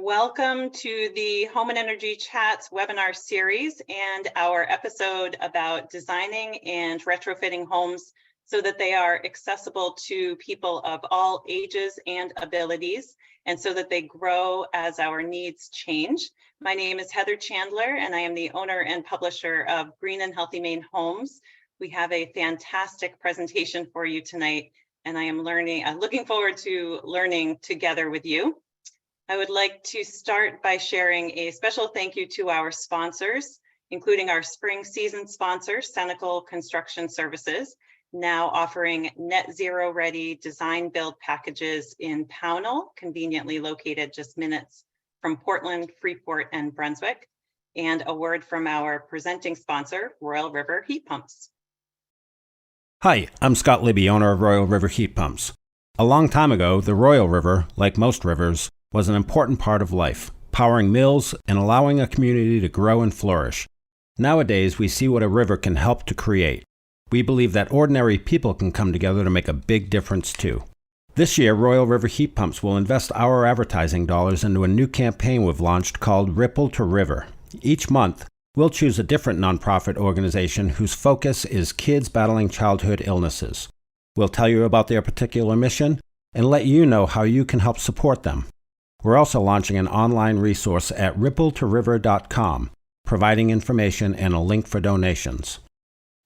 Welcome to the Home and Energy Chats webinar series and our episode about designing and retrofitting homes so that they are accessible to people of all ages and abilities, and so that they grow as our needs change. My name is Heather Chandler, and I am the owner and publisher of Green and Healthy Maine Homes. We have a fantastic presentation for you tonight, and I am looking forward to learning together with you. I would like to start by sharing a special thank you to our sponsors, including our spring season sponsor, Senecal Construction Services, now offering net zero ready design build packages in Pownell, conveniently located just minutes from Portland, Freeport, and Brunswick. And a word from our presenting sponsor, Royal River Heat Pumps. Hi, I'm Scott Libby, owner of Royal River Heat Pumps. A long time ago, the Royal River, like most rivers, was an important part of life, powering mills and allowing a community to grow and flourish. Nowadays, we see what a river can help to create. We believe that ordinary people can come together to make a big difference too. This year, Royal River Heat Pumps will invest our advertising dollars into a new campaign we've launched called Ripple to River. Each month, we'll choose a different nonprofit organization whose focus is kids battling childhood illnesses. We'll tell you about their particular mission and let you know how you can help support them. We're also launching an online resource at rippletoriver.com, providing information and a link for donations.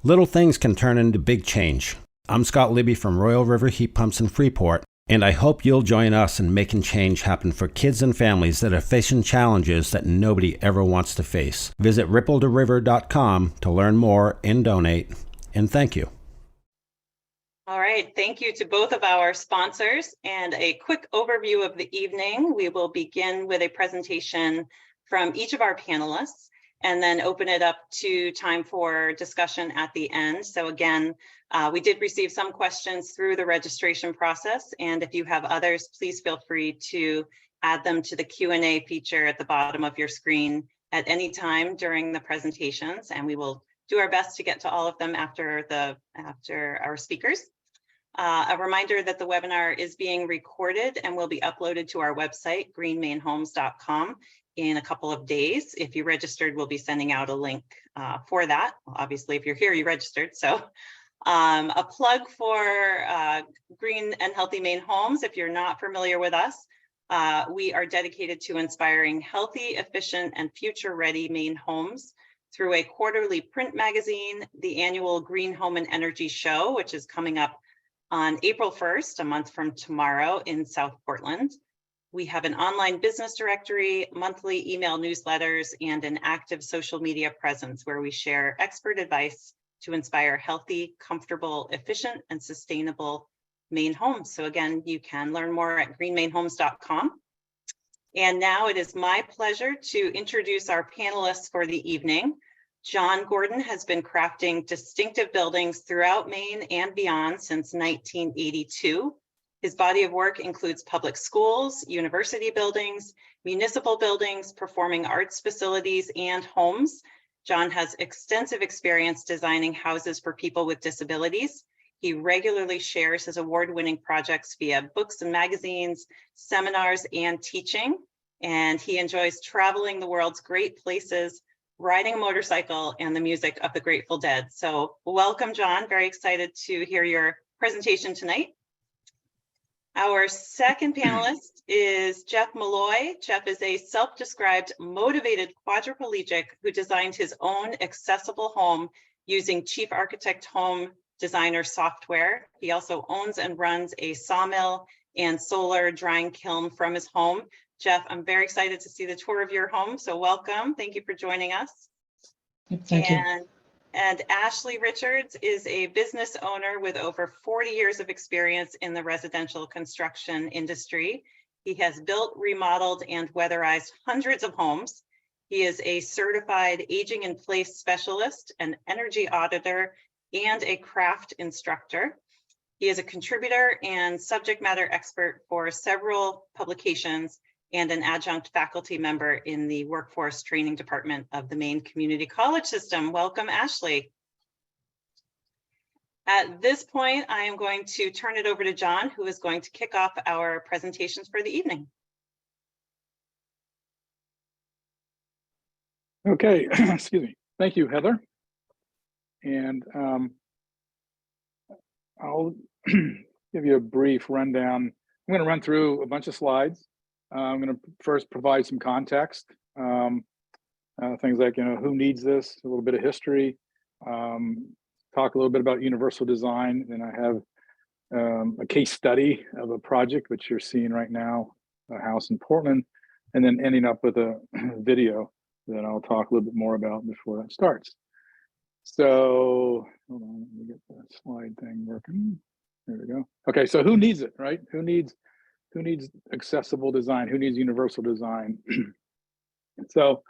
Little things can turn into big change. I'm Scott Libby from Royal River Heat Pumps in Freeport, and I hope you'll join us in making change happen for kids and families that are facing challenges that nobody ever wants to face. Visit rippletoriver.com to learn more and donate, and thank you. All right, thank you to both of our sponsors, and a quick overview of the evening. We will begin with a presentation from each of our panelists and then open it up to time for discussion at the end. So again, we did receive some questions through the registration process, and if you have others, please feel free to add them to the Q&A feature at the bottom of your screen at any time during the presentations, and we will do our best to get to all of them after our speakers. A reminder that the webinar is being recorded and will be uploaded to our website, greenmainehomes.com, in a couple of days. If you registered, we'll be sending out a link for that. Well, obviously, if you're here, you registered. So a plug for Green and Healthy Maine Homes. If you're not familiar with us, we are dedicated to inspiring healthy, efficient, and future-ready Maine homes through a quarterly print magazine, the annual Green Home and Energy Show, which is coming up on April 1st, a month from tomorrow, in South Portland. We have an online business directory, monthly email newsletters, and an active social media presence where we share expert advice to inspire healthy, comfortable, efficient, and sustainable Maine homes. So again, you can learn more at greenmainehomes.com. And now it is my pleasure to introduce our panelists for the evening. John Gordon has been crafting distinctive buildings throughout Maine and beyond since 1982. His body of work includes public schools, university buildings, municipal buildings, performing arts facilities, and homes. John has extensive experience designing houses for people with disabilities. He regularly shares his award-winning projects via books and magazines, seminars, and teaching. And he enjoys traveling the world's great places, riding a motorcycle, and the music of the Grateful Dead. So welcome, John. Very excited to hear your presentation tonight. Our second panelist is Jeff Malloy. Jeff is a self-described motivated quadriplegic who designed his own accessible home using Chief Architect Home Designer software. He also owns and runs a sawmill and solar drying kiln from his home. Jeff, I'm very excited to see the tour of your home, so welcome. Thank you for joining us. Thank you. And Ashley Richards is a business owner with over 40 years of experience in the residential construction industry. He has built, remodeled, and weatherized hundreds of homes. He is a certified aging in place specialist, an energy auditor, and a craft instructor. He is a contributor and subject matter expert for several publications and an adjunct faculty member in the workforce training department of the Maine Community College System. Welcome, Ashley. At this point, I am going to turn it over to John, who is going to kick off our presentations for the evening. Okay, excuse me. Thank you, Heather. And I'll give you a brief rundown. I'm going to run through a bunch of slides. I'm going to first provide some context, things like, who needs this, a little bit of history, talk a little bit about universal design. And I have a case study of a project, which you're seeing right now, a house in Portland, and then ending up with a video that I'll talk a little bit more about before that starts. So hold on, let me get the slide thing working. There we go. Okay, so who needs it, right? Who needs accessible design? Who needs universal design? So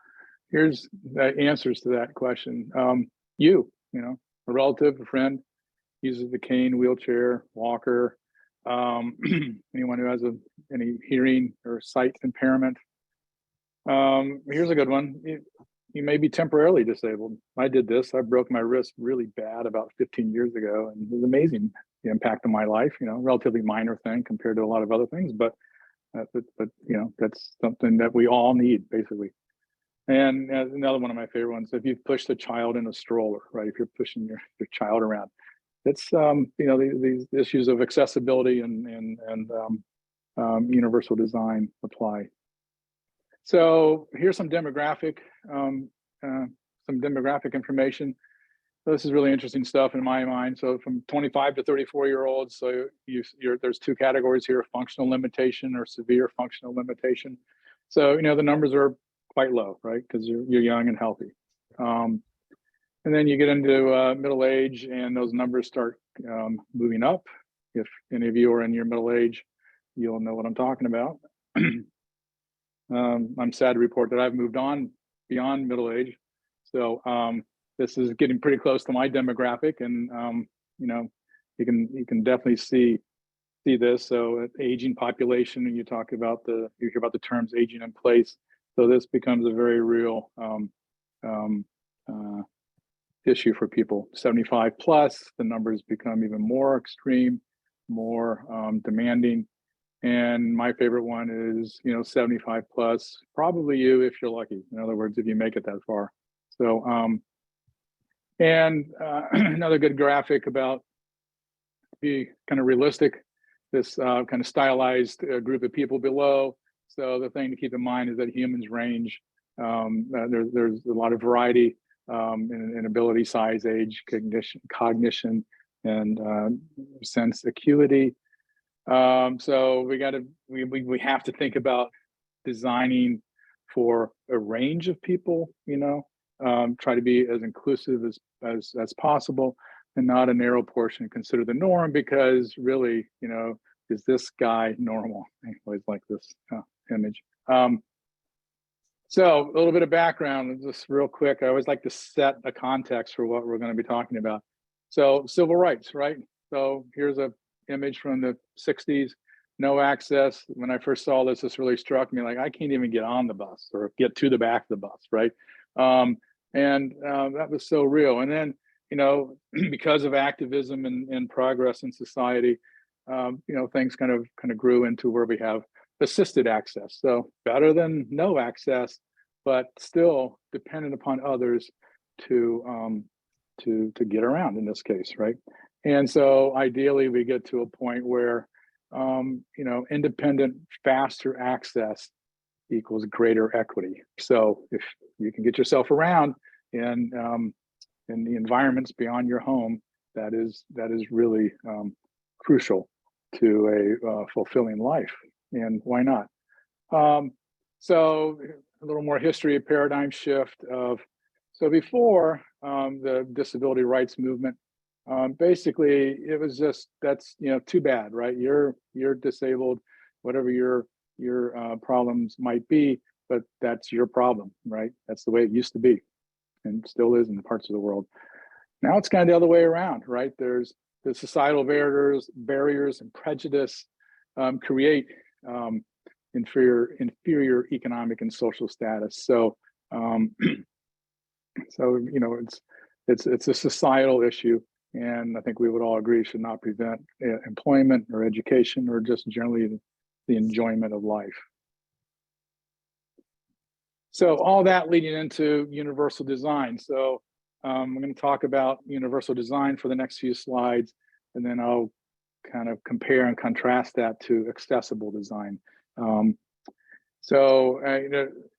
here's the answers to that question. You know, a relative, a friend, uses the cane, wheelchair, walker, anyone who has any hearing or sight impairment. Here's a good one. You may be temporarily disabled. I did this. I broke my wrist really bad about 15 years ago, and it was amazing, the impact on my life. Relatively minor thing compared to a lot of other things, but that's something that we all need, basically. And another one of my favorite ones: if you've pushed a child in a stroller, right? If you're pushing your child around, it's these issues of accessibility and universal design apply. So here's some demographic information. So this is really interesting stuff in my mind. So from 25 to 34-year-olds, so there's two categories here: functional limitation or severe functional limitation. So the numbers are quite low, right? Because you're young and healthy. And then you get into middle age, and those numbers start moving up. If any of you are in your middle age, you'll know what I'm talking about. I'm sad to report that I've moved on beyond middle age. So this is getting pretty close to my demographic, and you can definitely see this. So aging population, and you hear about the terms aging in place. So this becomes a very real issue for people. 75 plus, the numbers become even more extreme, more demanding. And my favorite one is 75 plus, probably you if you're lucky. In other words, if you make it that far. So another good graphic about, be kind of realistic, this kind of stylized group of people below. So the thing to keep in mind is that humans range. There's a lot of variety in ability, size, age, cognition, and sense acuity. So we have to think about designing for a range of people. Try to be as inclusive as possible, and not a narrow portion. Consider the norm, because really, is this guy normal? I always like this image. So a little bit of background, just real quick. I always like to set a context for what we're going to be talking about. So civil rights, right? So here's a image from the 60s, no access. When I first saw this really struck me, like, I can't even get on the bus or get to the back of the bus, right? That was so real. And then, because of activism and progress in society, things kind of grew into where we have assisted access. So better than no access, but still dependent upon others to get around in this case, right? And so ideally we get to a point where independent, faster access equals greater equity. So if you can get yourself around in the environments beyond your home, that is really crucial to a fulfilling life. And why not? So a little more history, a paradigm shift so before the disability rights movement, basically it was just, that's too bad, right? You're disabled, whatever your problems might be, but that's your problem, right? That's the way it used to be, and still is in parts of the world. Now it's kind of the other way around, right? There's the societal barriers and prejudice create inferior economic and social status. So it's a societal issue, and I think we would all agree should not prevent employment or education or just generally the enjoyment of life. So all that leading into universal design. So I'm going to talk about universal design for the next few slides, and then I'll kind of compare and contrast that to accessible design.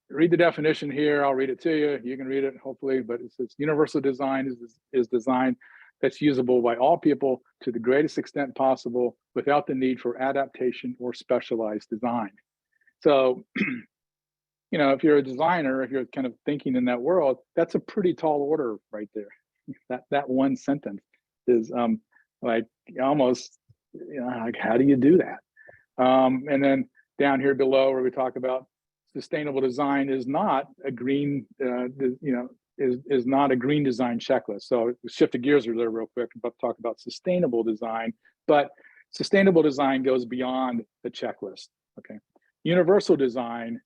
Read the definition here. I'll read it to you. You can read it, hopefully, but it says universal design is design that's usable by all people to the greatest extent possible without the need for adaptation or specialized design. So, you know, if you're a designer, if you're kind of thinking in that world, that's a pretty tall order right there. That one sentence is like almost, you know, like, how do you do that? And then down here below where we talk about sustainable design is not a green, is not a green design checklist. So shift the gears there real quick, but talk about sustainable design. But sustainable design goes beyond the checklist. Okay, universal design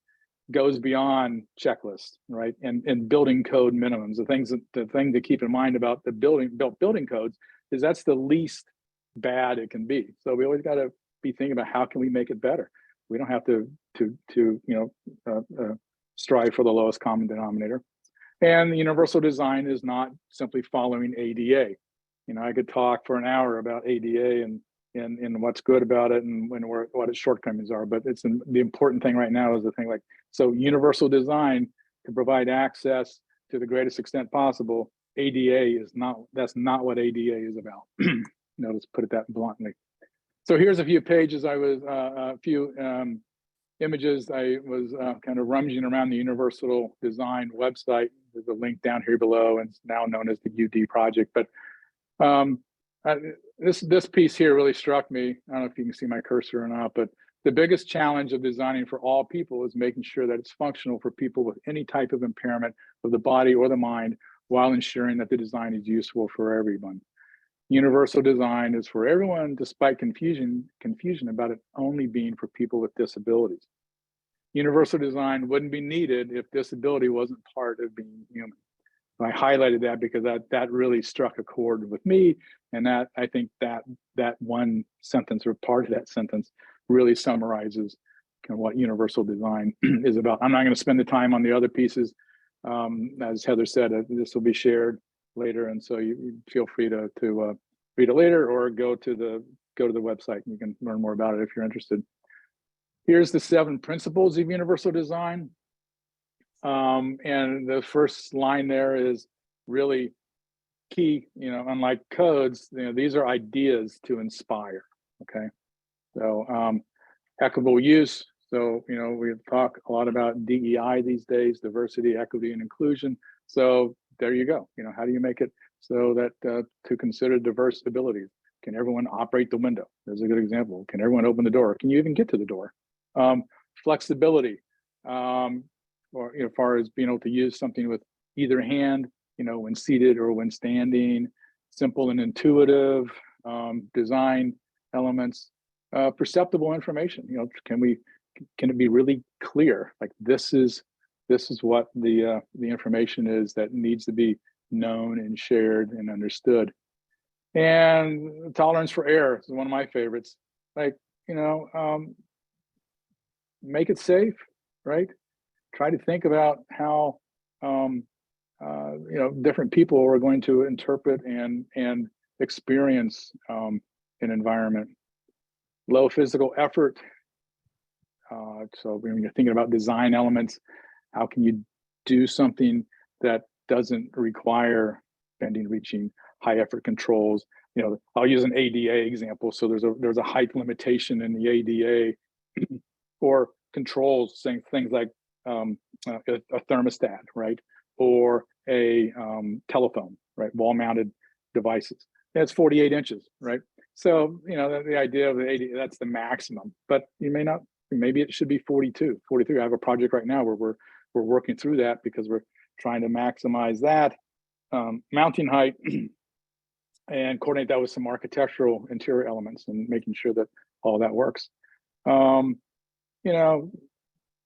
goes beyond checklists, right? And building code minimums. The thing to keep in mind about the building codes is that's the least bad it can be. So we always got to be thinking about how can we make it better. We don't have to strive for the lowest common denominator. And the universal design is not simply following ADA. You know, I could talk for an hour about ADA and what's good about it and what its shortcomings are. But the important thing right now is the thing like, so universal design to provide access to the greatest extent possible. ADA is not, that's not what ADA is about. Let's put it that bluntly. So here's a few pages. A few images. I was kind of rummaging around the universal design website. There's a link down here below, and it's now known as the UD project. But this piece here really struck me. I don't know if you can see my cursor or not, but the biggest challenge of designing for all people is making sure that it's functional for people with any type of impairment of the body or the mind, while ensuring that the design is useful for everyone. Universal design is for everyone, despite confusion about it only being for people with disabilities. Universal design wouldn't be needed if disability wasn't part of being human. I highlighted that because that really struck a chord with me, and that I think that one sentence or part of that sentence really summarizes kind of what universal design is about. I'm not going to spend the time on the other pieces. As Heather said, this will be shared later, and so you feel free to read it later or go to the website and you can learn more about it if you're interested. Here's the 7 principles of universal design. And the first line there is really key. You know, unlike codes, you know, these are ideas to inspire. Okay, so equitable use. So, you know, we talk a lot about DEI these days, diversity, equity, and inclusion. So there you go. You know, how do you make it so that to consider diverse abilities? Can everyone operate the window? There's a good example. Can everyone open the door? Can you even get to the door? Flexibility, or as far as being able to use something with either hand, you know, when seated or when standing. Simple and intuitive design elements. Perceptible information. You know, can it be really clear? Like this is what the information is that needs to be known and shared and understood. And tolerance for error is one of my favorites. Like, you know, make it safe, right? Try to think about how you know, different people are going to interpret and experience an environment. Low physical effort. So when you're thinking about design elements, how can you do something that doesn't require bending, reaching, high effort controls? You know, I'll use an ADA example. So there's a height limitation in the ADA, or controls, saying things like a thermostat, right, or a telephone, right, wall-mounted devices. That's 48 inches, right? So, you know, the idea of the ADA, that's the maximum, but you may not. Maybe it should be 42, 43. I have a project right now where we're working through that because we're trying to maximize that mounting height and coordinate that with some architectural interior elements and making sure that all that works. You know,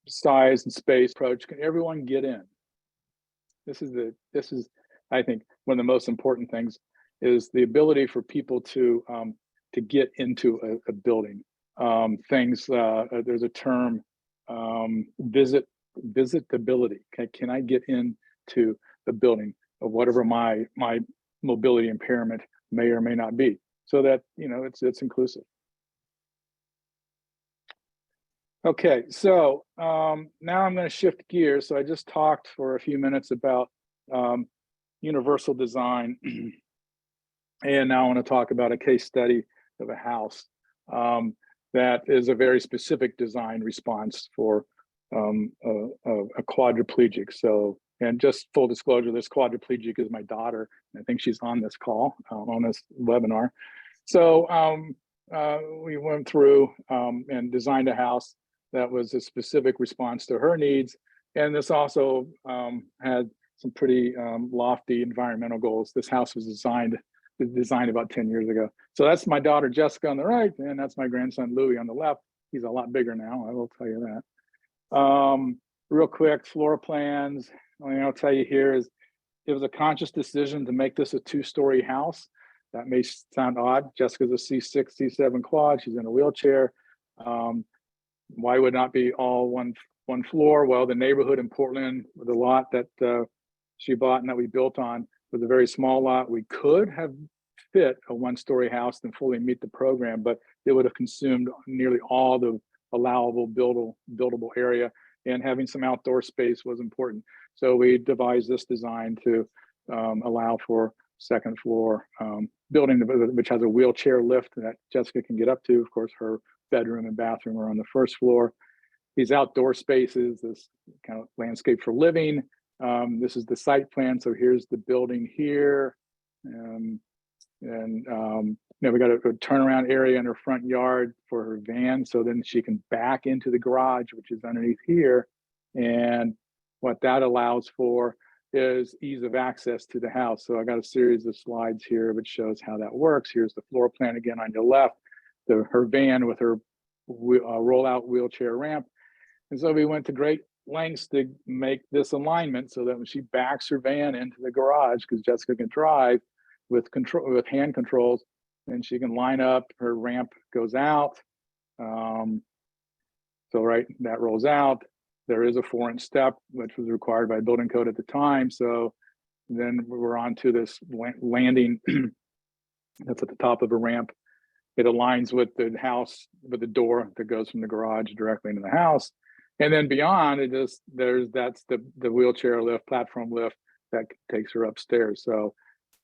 size and space approach. Can everyone get in? This is I think one of the most important things is the ability for people to get into a building. There's a term, visit visitability. Can I get into the building of whatever my mobility impairment may or may not be, so that it's inclusive. Okay, so now I'm going to shift gears. So I just talked for a few minutes about universal design, and now I want to talk about a case study of a house that is a very specific design response for a quadriplegic. So, and just full disclosure, this quadriplegic is my daughter. I think she's on this call, on this webinar. So we went through and designed a house that was a specific response to her needs. And this also had some pretty lofty environmental goals. This house was designed about 10 years ago. So that's my daughter, Jessica, on the right, and that's my grandson, Louis, on the left. He's a lot bigger now, I will tell you that. Real quick, floor plans. Only thing I'll tell you here is it was a conscious decision to make this a 2-story house. That may sound odd. Jessica's a C6, C7 quad. She's in a wheelchair. Why would not be all one floor? Well, the neighborhood in Portland, the lot that she bought and that we built on, was a very small lot. We could have fit a 1-story house and fully meet the program, but it would have consumed nearly all the allowable buildable area, and having some outdoor space was important. So we devised this design to allow for 2nd floor building, which has a wheelchair lift that Jessica can get up to. Of course, her bedroom and bathroom are on the 1st floor. These outdoor spaces, this kind of landscape for living. This is the site plan. So here's the building here. We got a turnaround area in her front yard for her van. So then she can back into the garage, which is underneath here. And what that allows for is ease of access to the house. So I got a series of slides here which shows how that works. Here's the floor plan again on your left, her van with her rollout wheelchair ramp. And so we went to great lengths to make this alignment so that when she backs her van into the garage, because Jessica can drive with hand controls, and she can line up, her ramp goes out. So right, that rolls out. There is a 4-inch step, which was required by building code at the time. So then we're on to this landing that's at the top of a ramp. It aligns with the house, with the door that goes from the garage directly into the house. And then beyond it, that's the wheelchair lift, platform lift that takes her upstairs. So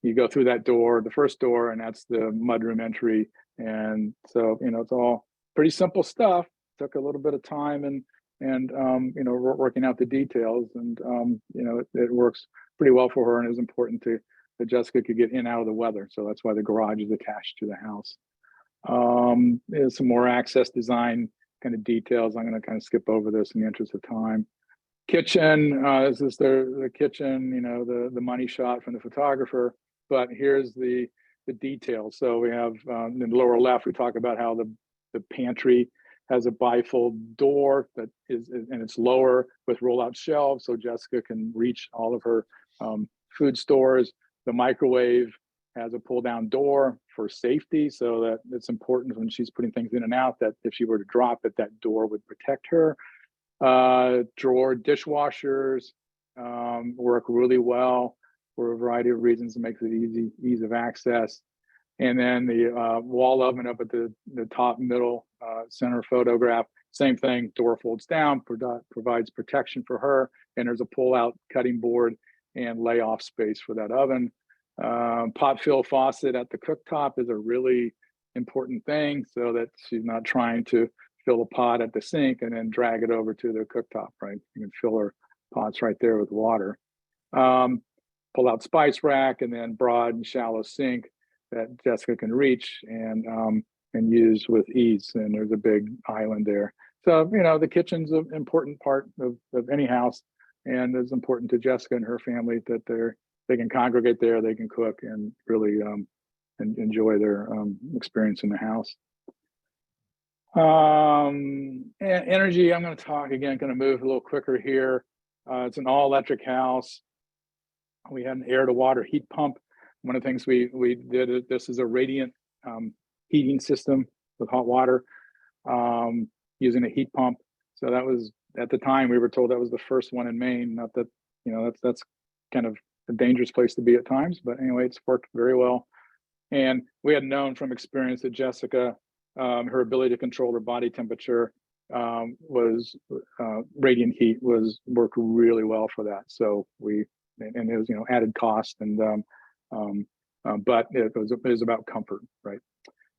you go through that door, the first door, and that's the mudroom entry. And so, it's all pretty simple stuff. Took a little bit of time and working out the details, and it works pretty well for her, and it was important that Jessica could get in and out of the weather. So that's why the garage is attached to the house. There's some more access design kind of details. I'm going to kind of skip over this in the interest of time. Kitchen, this is the kitchen, the money shot from the photographer, but here's the details. So we have in the lower left, we talk about how the pantry has a bifold door that is, and it's lower with rollout shelves, so Jessica can reach all of her food stores. The microwave has a pull down door for safety, so that it's important when she's putting things in and out that if she were to drop it, that door would protect her. Drawer dishwashers work really well for a variety of reasons. It makes it ease of access. And then the wall oven up at the top middle center photograph, same thing, door folds down, provides protection for her, and there's a pull-out cutting board and layoff space for that oven. Pot fill faucet at the cooktop is a really important thing, so that she's not trying to fill a pot at the sink and then drag it over to the cooktop, right? You can fill her pots right there with water. Pull-out spice rack, and then broad and shallow sink that Jessica can reach and use with ease. And there's a big island there. So, the kitchen's an important part of any house, and it's important to Jessica and her family that they can congregate there, they can cook, and really enjoy their experience in the house. And energy, I'm going to talk again, going to move a little quicker here. It's an all-electric house. We had an air-to-water heat pump. One of the things we did, this is a radiant heating system with hot water using a heat pump. So that was at the time we were told that was the first one in Maine. Not that, that's kind of a dangerous place to be at times, but anyway, it's worked very well. And we had known from experience that Jessica, her ability to control her body temperature was radiant heat worked really well for that. So and it was, added cost, and but it was about comfort, right?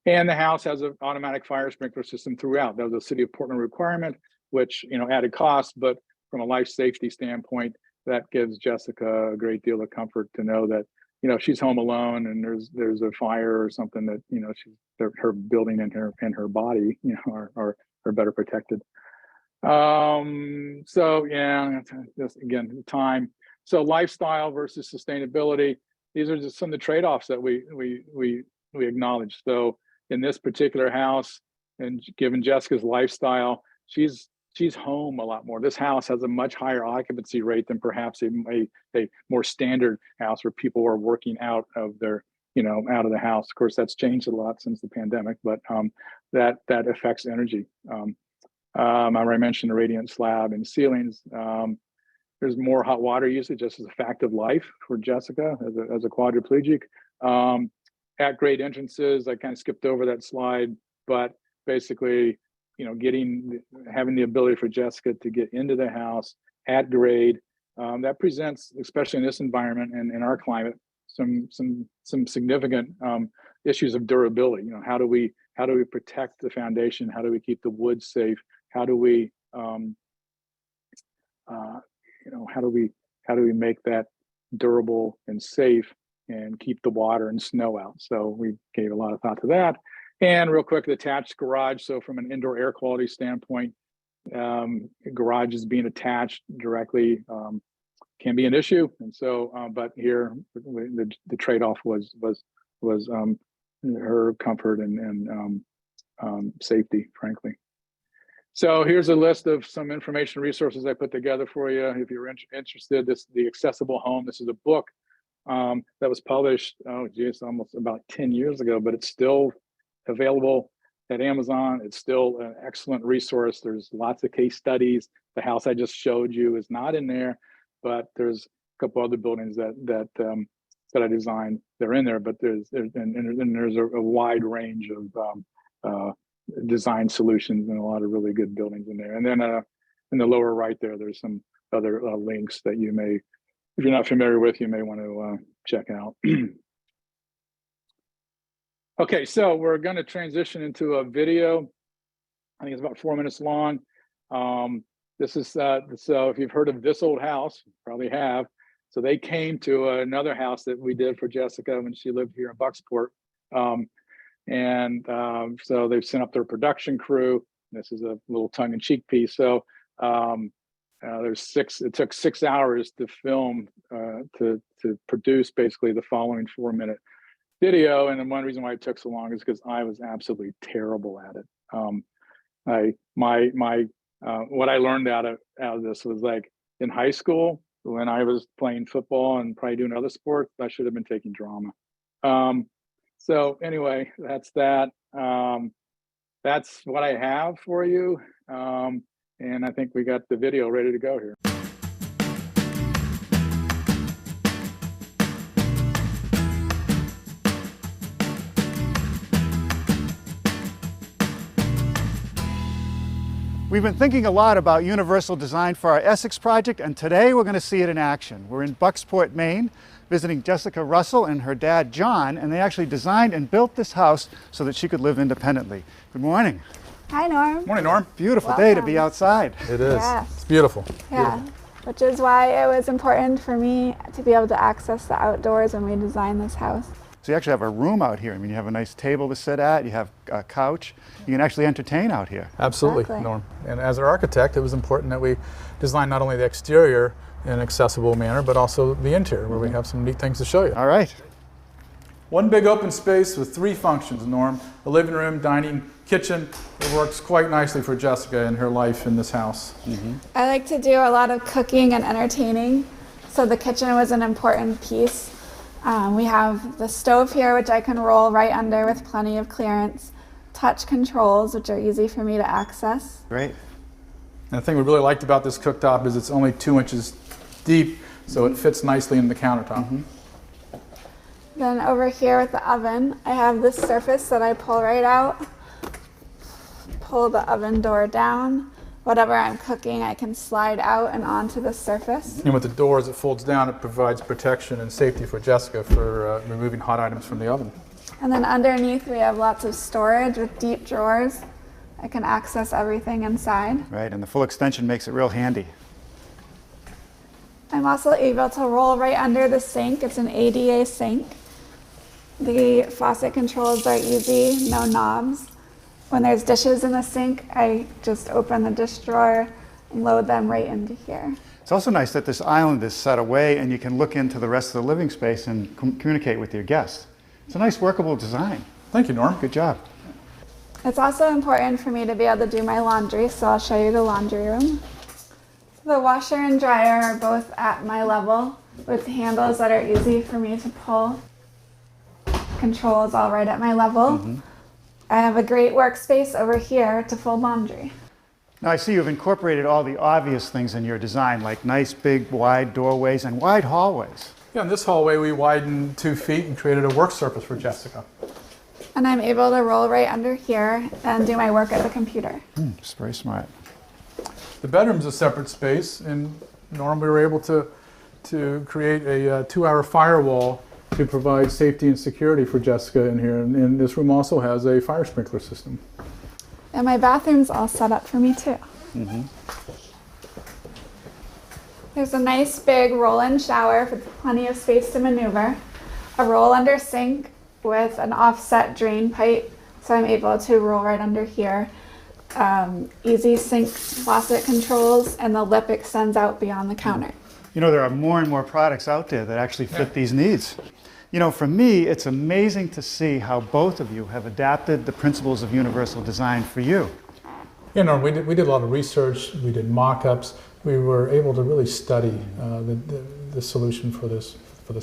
And the house has an automatic fire sprinkler system throughout. That was a City of Portland requirement, which, added cost, but from a life safety standpoint, that gives Jessica a great deal of comfort to know that, if she's home alone and there's a fire or something, that, her building and her body, are better protected. So yeah, just again, time. So lifestyle versus sustainability. These are just some of the trade-offs that we acknowledge. So in this particular house, and given Jessica's lifestyle, she's home a lot more. This house has a much higher occupancy rate than perhaps a more standard house where people are working out of their, out of the house. Of course, that's changed a lot since the pandemic, but that affects energy. I already mentioned the radiant slab and ceilings. There's more hot water usage just as a fact of life for Jessica as a quadriplegic. At grade entrances, I kind of skipped over that slide, but basically, having the ability for Jessica to get into the house at grade, that presents, especially in this environment and in our climate, some significant issues of durability. How do we protect the foundation? How do we keep the wood safe? How do we how do we make that durable and safe and keep the water and snow out? So we gave a lot of thought to that. And real quick, the attached garage. So from an indoor air quality standpoint, garages being attached directly can be an issue. And so, but here the trade-off was her comfort and safety, frankly. So here's a list of some information resources I put together for you. If you're interested, the Accessible Home. This is a book that was published, almost about 10 years ago, but it's still available at Amazon. It's still an excellent resource. There's lots of case studies. The house I just showed you is not in there, but there's a couple other buildings that I designed. They're in there, but there's a wide range of design solutions and a lot of really good buildings in there. And then in the lower right there's some other links that you may, if you're not familiar with, you may want to check out. Okay, so we're going to transition into a video. I think it's about 4 minutes long. This is so if you've heard of This Old House, you probably have. So they came to another house that we did for Jessica when she lived here in Bucksport. So they've sent up their production crew. This is a little tongue-in-cheek piece. So it took 6 hours to film, to produce basically the following 4-minute video. And then one reason why it took so long is because I was absolutely terrible at it. What I learned out of this was, like, in high school, when I was playing football and probably doing other sports, I should have been taking drama. So anyway, that's that. That's what I have for you. And I think we got the video ready to go here. We've been thinking a lot about universal design for our Essex project, and today we're going to see it in action. We're in Bucksport, Maine, visiting Jessica Russell and her dad, John, and they actually designed and built this house so that she could live independently. Good morning. Hi, Norm. Morning, Norm. Beautiful day to be outside. It is. Yeah. It's beautiful. Yeah, Beautiful. which is why it was important for me to be able to access the outdoors when we designed this house. So you actually have a room out here. I mean, you have a nice table to sit at, you have a couch. You can actually entertain out here. Absolutely, Exactly. Norm. And as an architect, it was important that we design not only the exterior in an accessible manner, but also the interior, where we have some neat things to show you. All right. One big open space with 3 functions, Norm. A living room, dining, kitchen. It works quite nicely for Jessica and her life in this house. I like to do a lot of cooking and entertaining, so the kitchen was an important piece. We have the stove here, which I can roll right under with plenty of clearance. Touch controls, which are easy for me to access. Great. And the thing we really liked about this cooktop is it's only 2 inches deep, so it fits nicely in the countertop. Then over here with the oven, I have this surface that I pull right out, pull the oven door down. Whatever I'm cooking, I can slide out and onto the surface. And with the door, as it folds down, it provides protection and safety for Jessica for removing hot items from the oven. And then underneath we have lots of storage with deep drawers. I can access everything inside. Right, and the full extension makes it real handy. I'm also able to roll right under the sink. It's an ADA sink. The faucet controls are easy, no knobs. When there's dishes in the sink, I just open the dish drawer and load them right into here. It's also nice that this island is set away and you can look into the rest of the living space and communicate with your guests. It's a nice workable design. Thank you, Norm. Good job. It's also important for me to be able to do my laundry, so I'll show you the laundry room. The washer and dryer are both at my level with handles that are easy for me to pull. Controls all right at my level. I have a great workspace over here to fold laundry. Now I see you've incorporated all the obvious things in your design, like nice big wide doorways and wide hallways. Yeah, in this hallway we widened 2 feet and created a work surface for Jessica. And I'm able to roll right under here and do my work at the computer. It's very smart. The bedroom's a separate space, and Norm, we were able to create a 2-hour firewall to provide safety and security for Jessica in here. And this room also has a fire sprinkler system. And my bathroom's all set up for me too. There's a nice big roll-in shower with plenty of space to maneuver, a roll-under sink with an offset drain pipe, so I'm able to roll right under here. Easy sink faucet controls, and the lip extends out beyond the counter. You know, there are more and more products out there that actually fit these needs. You know, for me, it's amazing to see how both of you have adapted the principles of universal design for you. Yeah, Norm, we did a lot of research, we did mock-ups, we were able to really study the solution for this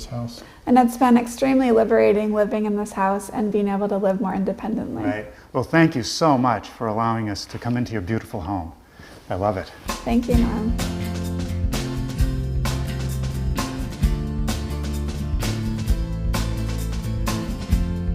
house. And it's been extremely liberating living in this house and being able to live more independently. Right. Well, thank you so much for allowing us to come into your beautiful home. I love it. Thank you, Norm.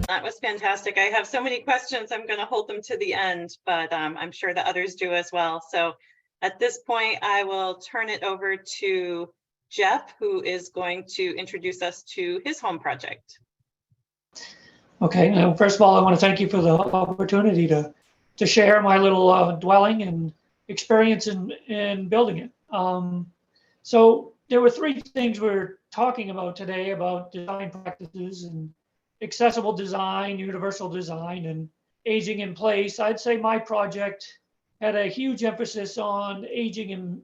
That was fantastic. I have so many questions. I'm going to hold them to the end, but I'm sure that others do as well. So at this point, I will turn it over to Jeff, who is going to introduce us to his home project. Okay, first of all, I want to thank you for the opportunity to share my little dwelling and experience in building it. So there were 3 things we were talking about today about design practices and accessible design, universal design, and aging in place. I'd say my project had a huge emphasis on aging in,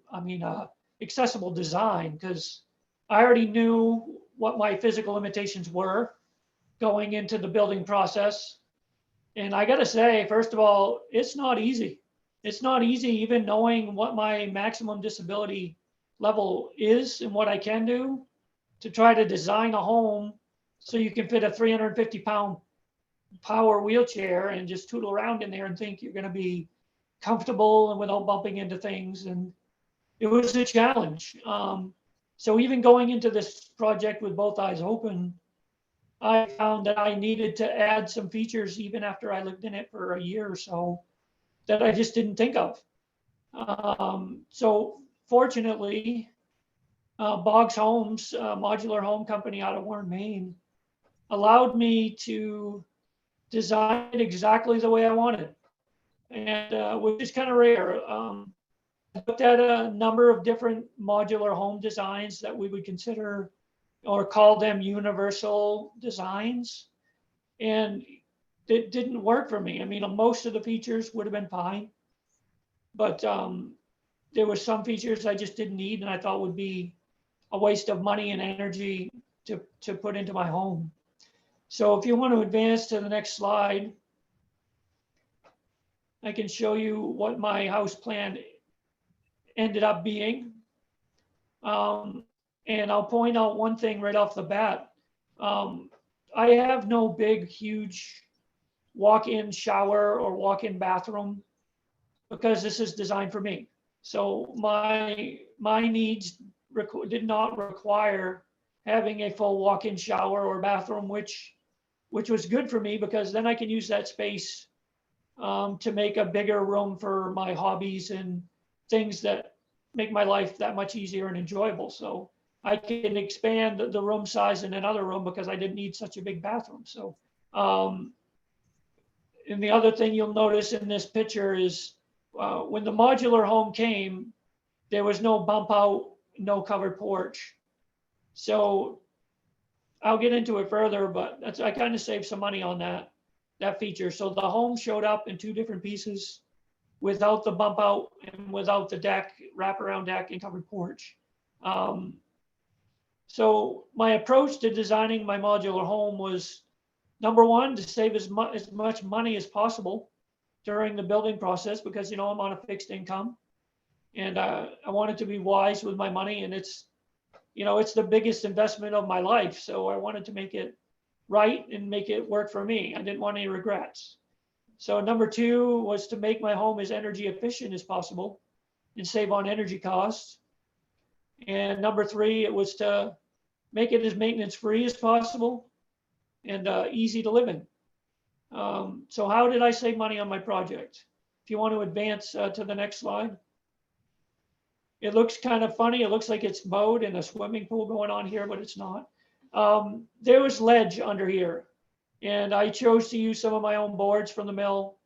accessible design, because I already knew what my physical limitations were going into the building process. And I gotta say, first of all, it's not easy. It's not easy even knowing what my maximum disability level is and what I can do to try to design a home so you can fit a 350-pound power wheelchair and just tootle around in there and think you're gonna be comfortable and without bumping into things. And it was a challenge. So even going into this project with both eyes open, I found that I needed to add some features even after I lived in it for a year or so that I just didn't think of. So fortunately, Boggs Homes, a modular home company out of Warren, Maine, allowed me to design it exactly the way I wanted, and which is kind of rare. I looked at a number of different modular home designs that we would consider or call them universal designs, and it didn't work for me. I mean, most of the features would have been fine, but there were some features I just didn't need and I thought would be a waste of money and energy to put into my home. So if you want to advance to the next slide, I can show you what my house plan ended up being. And I'll point out one thing right off the bat. I have no big, huge walk-in shower or walk-in bathroom because this is designed for me. So my needs did not require having a full walk-in shower or bathroom, which was good for me because then I can use that space to make a bigger room for my hobbies and things that make my life that much easier and enjoyable. So I can expand the room size in another room because I didn't need such a big bathroom. So, and the other thing you'll notice in this picture is when the modular home came, there was no bump out, no covered porch. So I'll get into it further, but I kind of saved some money on that feature. So the home showed up in 2 different pieces without the bump out and without the deck, wraparound deck and covered porch. So my approach to designing my modular home was, number one, to save as much money as possible during the building process because, I'm on a fixed income and I wanted to be wise with my money, and it's the biggest investment of my life. So I wanted to make it right and make it work for me. I didn't want any regrets. So number 2 was to make my home as energy efficient as possible and save on energy costs. And number 3, it was to make it as maintenance free as possible and easy to live in. So how did I save money on my project? If you want to advance to the next slide. It looks kind of funny. It looks like it's mowed and a swimming pool going on here, but it's not. There was ledge under here, and I chose to use some of my own boards from the mill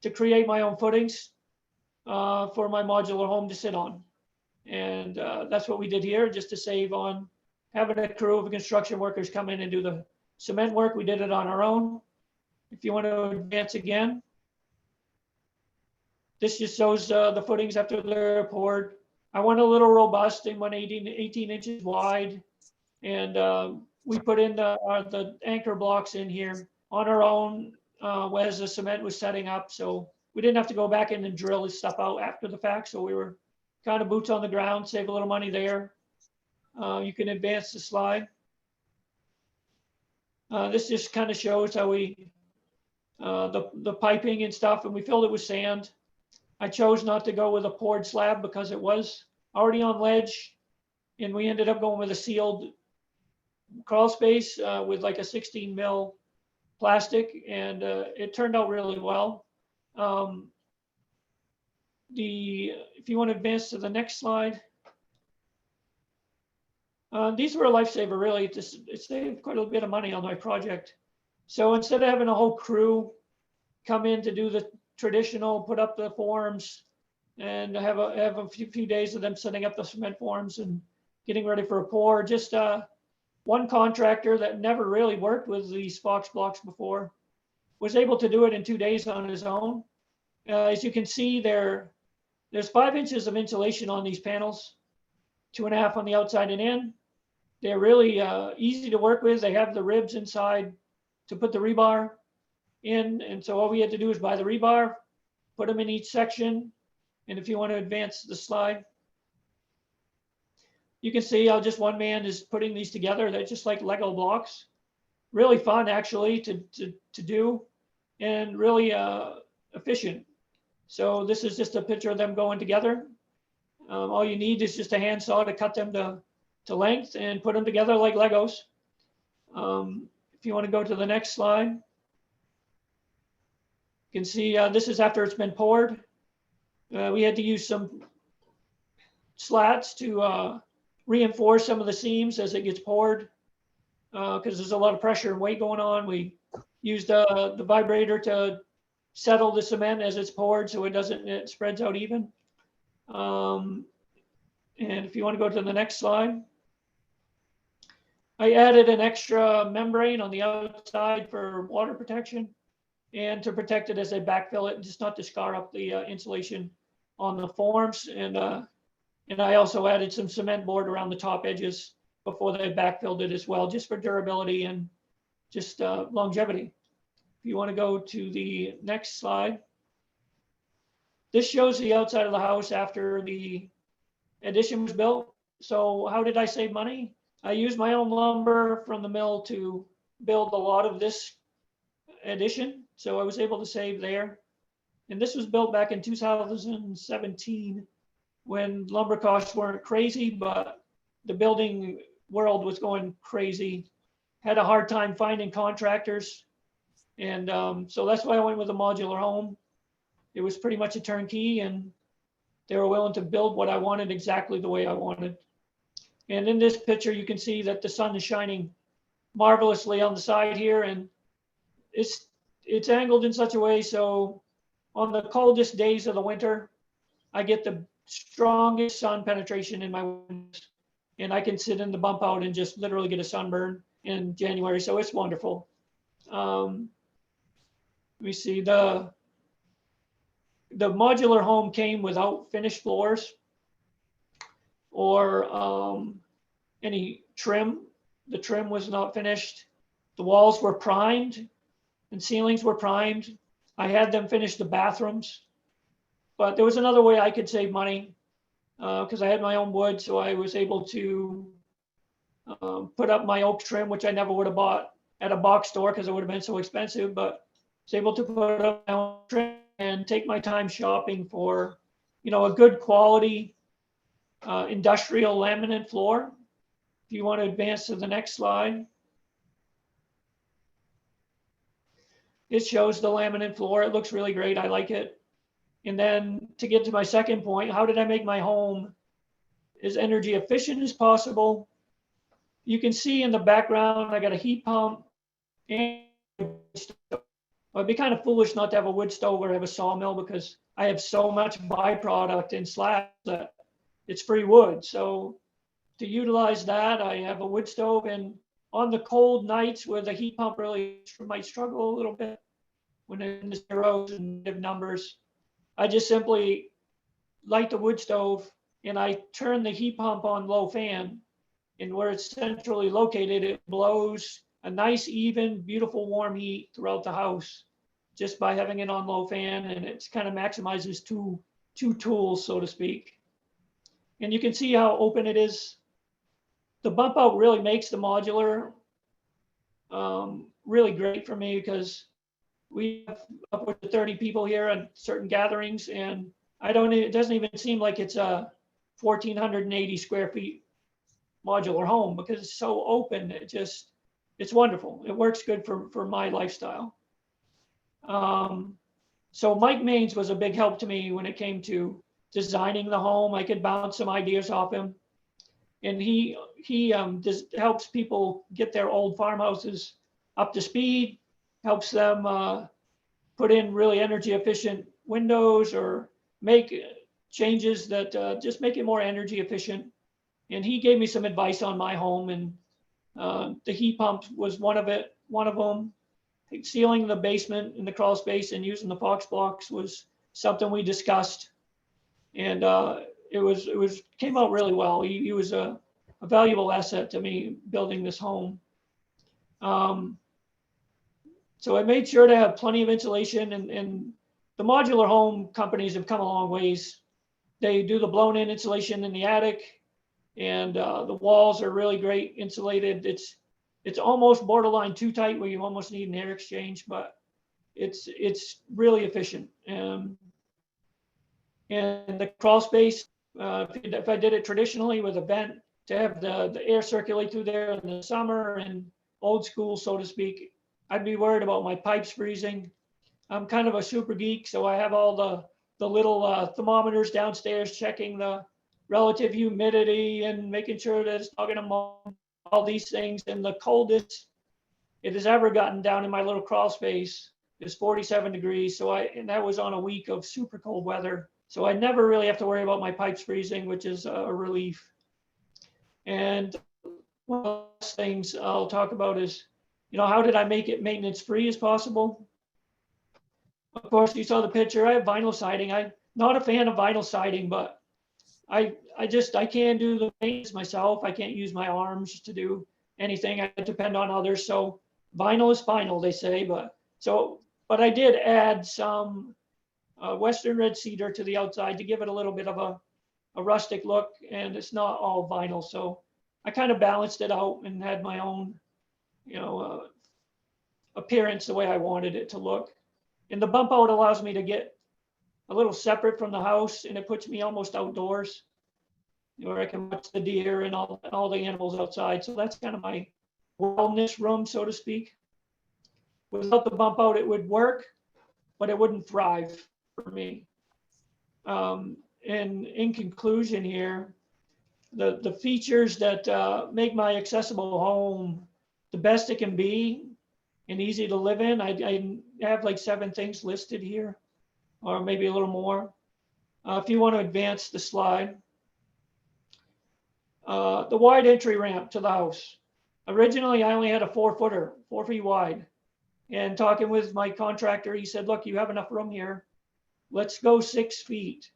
to create my own footings for my modular home to sit on. And that's what we did here, just to save on having a crew of construction workers come in and do the cement work. We did it on our own. If you want to advance again, this just shows the footings after they're poured. I went a little robust and went 18 inches wide, and we put in the anchor blocks in here on our own as the cement was setting up. So we didn't have to go back in and drill this stuff out after the fact. So we were kind of boots on the ground, save a little money there. You can advance the slide. This just kind of shows how we, the piping and stuff, and we filled it with sand. I chose not to go with a poured slab because it was already on ledge, and we ended up going with a sealed crawl space with like a 16 mil plastic, and it turned out really well. If you want to advance to the next slide. These were a lifesaver, really. It saved quite a bit of money on my project. So instead of having a whole crew come in to do the traditional, put up the forms, and have a few days of them setting up the cement forms and getting ready for a pour, just one contractor that never really worked with these Fox blocks before was able to do it in 2 days on his own. As you can see, there's 5 inches of insulation on these panels, 2.5 on the outside and in. They're really easy to work with. They have the ribs inside to put the rebar in. And so all we had to do is buy the rebar, put them in each section. And if you want to advance the slide, you can see how just one man is putting these together. They're just like Lego blocks. Really fun, actually, to do, and really efficient. So this is just a picture of them going together. All you need is just a handsaw to cut them to length and put them together like Legos. If you want to go to the next slide, you can see this is after it's been poured. We had to use some slats to reinforce some of the seams as it gets poured because there's a lot of pressure and weight going on. We used the vibrator to settle the cement as it's poured so it spreads out even. And if you want to go to the next slide, I added an extra membrane on the outside for water protection and to protect it as I backfill it, just not to scar up the insulation on the forms. And I also added some cement board around the top edges before they backfilled it as well, just for durability and just longevity. If you want to go to the next slide. This shows the outside of the house after the addition was built. So how did I save money? I used my own lumber from the mill to build a lot of this addition. So I was able to save there. And this was built back in 2017. when lumber costs weren't crazy, but the building world was going crazy. Had a hard time finding contractors. And so that's why I went with a modular home. It was pretty much a turnkey, and they were willing to build what I wanted exactly the way I wanted. And in this picture, you can see that the sun is shining marvelously on the side here, and it's angled in such a way so on the coldest days of the winter, I get the strongest sun penetration in my windows, and I can sit in the bump out and just literally get a sunburn in January. So it's wonderful. We see the modular home came without finished floors or any trim. The trim was not finished. The walls were primed and ceilings were primed. I had them finish the bathrooms, but there was another way I could save money because I had my own wood, so I was able to put up my oak trim, which I never would have bought at a box store because it would have been so expensive, but I was able to put up my own trim and take my time shopping for, a good quality industrial laminate floor. If you want to advance to the next slide. It shows the laminate floor. It looks really great. I like it. And then to get to my second point, how did I make my home as energy efficient as possible? You can see in the background, I got a heat pump and I'd be kind of foolish not to have a wood stove or have a sawmill because I have so much byproduct in slabs that it's free wood. So to utilize that, I have a wood stove, and on the cold nights where the heat pump really might struggle a little bit when it's in the zeros and negative numbers, I just simply light the wood stove and I turn the heat pump on low fan, and where it's centrally located, it blows a nice, even, beautiful, warm heat throughout the house just by having it on low fan, and it kind of maximizes two tools, so to speak. And you can see how open it is. The bump out really makes the modular really great for me because we have upwards of 30 people here at certain gatherings, and it doesn't even seem like it's a 1,480 square feet modular home because it's so open. It's wonderful. It works good for my lifestyle. So Mike Maines was a big help to me when it came to designing the home. I could bounce some ideas off him, and he just helps people get their old farmhouses up to speed, helps them put in really energy efficient windows or make changes that just make it more energy efficient. And he gave me some advice on my home, and the heat pump was one of them. Sealing the basement in the crawl space and using the Fox blocks was something we discussed, and it came out really well. He was a valuable asset to me building this home. So I made sure to have plenty of insulation, and the modular home companies have come a long ways. They do the blown-in insulation in the attic, and the walls are really great insulated. It's almost borderline too tight where you almost need an air exchange, but it's really efficient. And the crawl space, if I did it traditionally with a vent to have the air circulate through there in the summer and old school, so to speak, I'd be worried about my pipes freezing. I'm kind of a super geek, so I have all the little thermometers downstairs checking the relative humidity and making sure that it's not going to mold, all these things. And the coldest it has ever gotten down in my little crawl space is 47 degrees. And that was on a week of super cold weather. So I never really have to worry about my pipes freezing, which is a relief. And one of the last things I'll talk about is, how did I make it maintenance free as possible? Of course, you saw the picture. I have vinyl siding. I'm not a fan of vinyl siding, but I can't do the maintenance myself. I can't use my arms to do anything. I depend on others. So vinyl is final, they say. But I did add some Western red cedar to the outside to give it a little bit of a rustic look, and it's not all vinyl. So I kind of balanced it out and had my own, appearance the way I wanted it to look. And the bump out allows me to get a little separate from the house, and it puts me almost outdoors, where I can watch the deer and all the animals outside. So that's kind of my wellness room, so to speak. Without the bump out, it would work, but it wouldn't thrive for me. And in conclusion here, the features that make my accessible home the best it can be and easy to live in, I have like 7 things listed here, or maybe a little more. If you want to advance the slide. The wide entry ramp to the house. Originally, I only had a 4-footer, 4 feet wide. And talking with my contractor, he said, look, you have enough room here. Let's go 6 feet,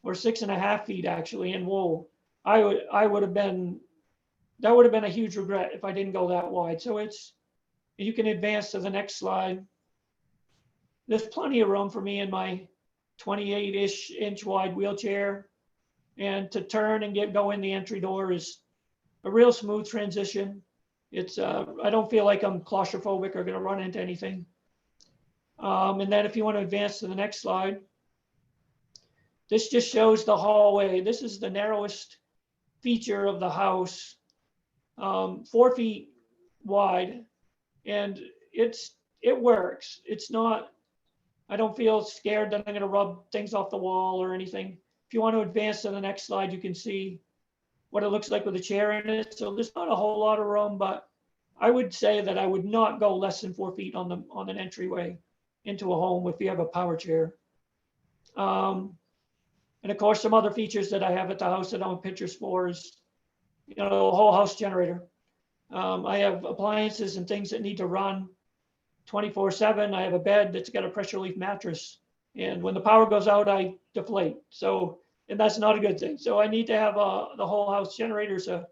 or 6.5 feet actually. And that would have been a huge regret if I didn't go that wide. So you can advance to the next slide. There's plenty of room for me in my 28-ish inch wide wheelchair. And to turn and go in the entry door is a real smooth transition. I don't feel like I'm claustrophobic or going to run into anything. And then if you want to advance to the next slide, this just shows the hallway. This is the narrowest feature of the house, 4 feet wide, and it works. It's not, I don't feel scared that I'm going to rub things off the wall or anything. If you want to advance to the next slide, you can see what it looks like with a chair in it. So there's not a whole lot of room, but I would say that I would not go less than 4 feet on an entryway into a home if you have a power chair. And of course, some other features that I have at the house that I don't have pictures for is, a whole house generator. I have appliances and things that need to run 24/7. I have a bed that's got a pressure relief mattress. And when the power goes out, I deflate. And that's not a good thing. So I need to have the whole house generator is a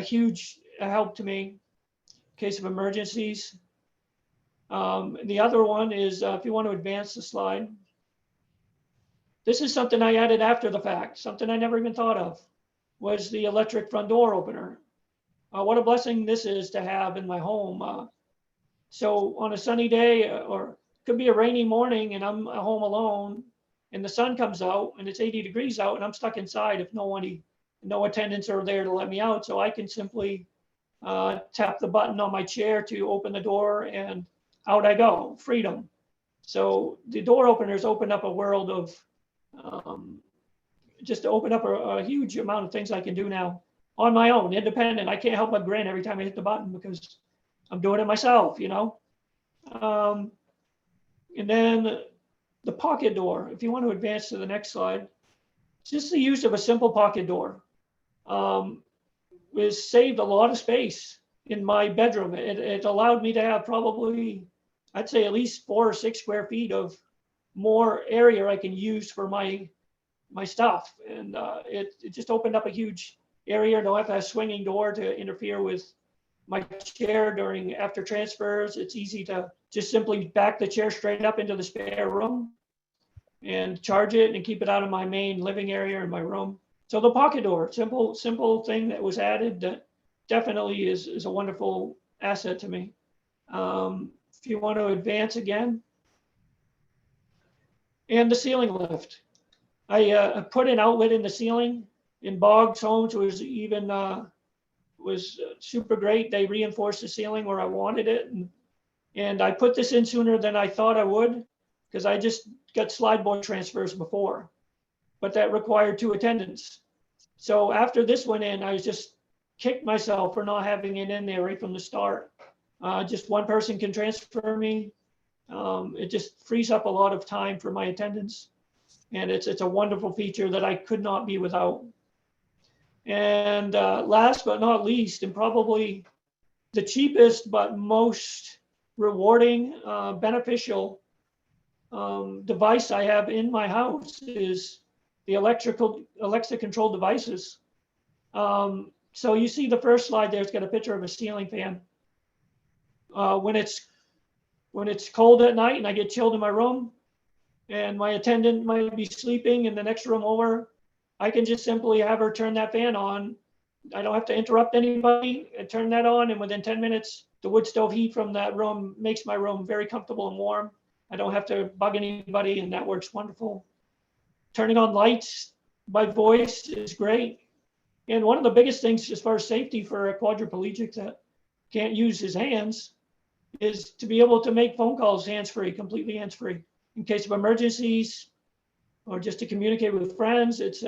huge help to me in case of emergencies. The other one is, if you want to advance the slide, this is something I added after the fact, something I never even thought of, was the electric front door opener. What a blessing this is to have in my home. So on a sunny day, or could be a rainy morning and I'm at home alone, and the sun comes out and it's 80 degrees out and I'm stuck inside if no attendants are there to let me out. So I can simply tap the button on my chair to open the door and out I go, freedom. So the door openers open up a world of, just to open up a huge amount of things I can do now on my own, independent. I can't help but grin every time I hit the button because I'm doing it myself, And then the pocket door, if you want to advance to the next slide, just the use of a simple pocket door has saved a lot of space in my bedroom. It allowed me to have probably, I'd say at least 4 or 6 square feet of more area I can use for my stuff. And it just opened up a huge area. Don't have to have a swinging door to interfere with my chair after transfers. It's easy to just simply back the chair straight up into the spare room and charge it and keep it out of my main living area in my room. So the pocket door, simple thing that was added that definitely is a wonderful asset to me. If you want to advance again. And the ceiling lift. I put an outlet in the ceiling in Boggs Homes, was super great. They reinforced the ceiling where I wanted it. And I put this in sooner than I thought I would, because I just got slide board transfers before, but that required 2 attendants. So after this went in, I just kicked myself for not having it in there right from the start. Just one person can transfer me. It just frees up a lot of time for my attendants. And it's a wonderful feature that I could not be without. And last but not least, and probably the cheapest but most rewarding, beneficial device I have in my house is the Alexa controlled devices. So you see the first slide there, it's got a picture of a ceiling fan. When it's cold at night and I get chilled in my room and my attendant might be sleeping in the next room over, I can just simply have her turn that fan on. I don't have to interrupt anybody. I turn that on, and within 10 minutes, the wood stove heat from that room makes my room very comfortable and warm. I don't have to bug anybody, and that works wonderful. turning on lights by voice is great. And one of the biggest things as far as safety for a quadriplegic that can't use his hands is to be able to make phone calls hands-free, completely hands-free, in case of emergencies or just to communicate with friends. It's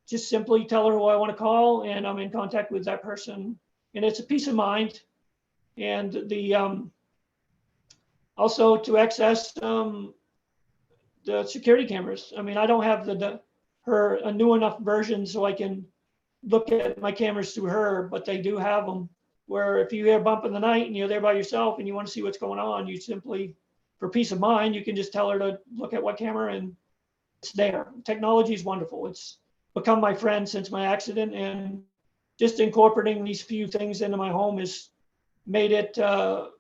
just simply tell her who I want to call and I'm in contact with that person. And it's a peace of mind. And the also to access the security cameras. I mean, I don't have a new enough version so I can look at my cameras through her, but they do have them where if you hear a bump in the night and you're there by yourself and you want to see what's going on, you simply, for peace of mind, you can just tell her to look at what camera and it's there. Technology is wonderful. It's become my friend since my accident, and just incorporating these few things into my home has made it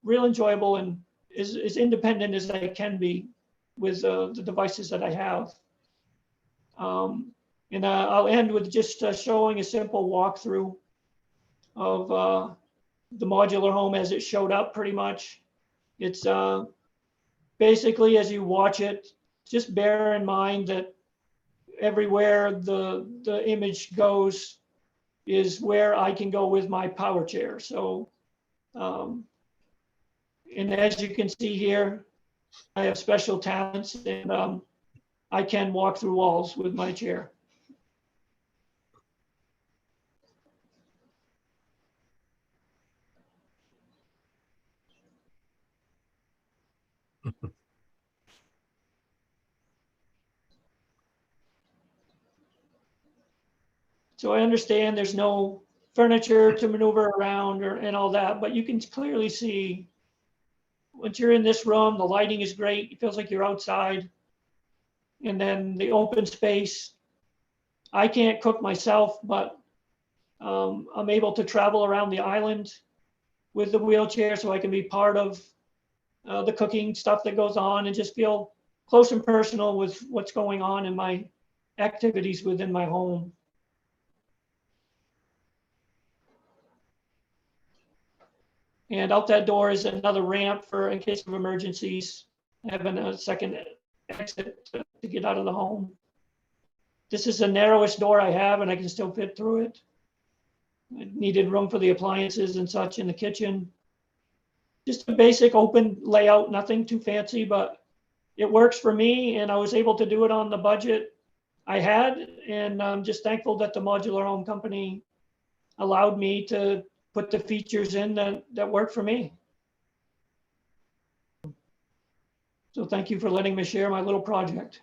real enjoyable and as independent as I can be with the devices that I have. And I'll end with just showing a simple walkthrough of the modular home as it showed up pretty much. It's basically, as you watch it, just bear in mind that everywhere the image goes is where I can go with my power chair. So, and as you can see here, I have special talents and I can walk through walls with my chair. So I understand there's no furniture to maneuver around and all that, but you can clearly see once you're in this room, the lighting is great. It feels like you're outside. And then the open space. I can't cook myself, but I'm able to travel around the island with the wheelchair so I can be part of the cooking stuff that goes on and just feel close and personal with what's going on in my activities within my home. And out that door is another ramp for in case of emergencies, having a second exit to get out of the home. This is the narrowest door I have and I can still fit through it. I needed room for the appliances and such in the kitchen. Just a basic open layout, nothing too fancy, but it works for me and I was able to do it on the budget I had. And I'm just thankful that the modular home company allowed me to put the features in that work for me. So thank you for letting me share my little project.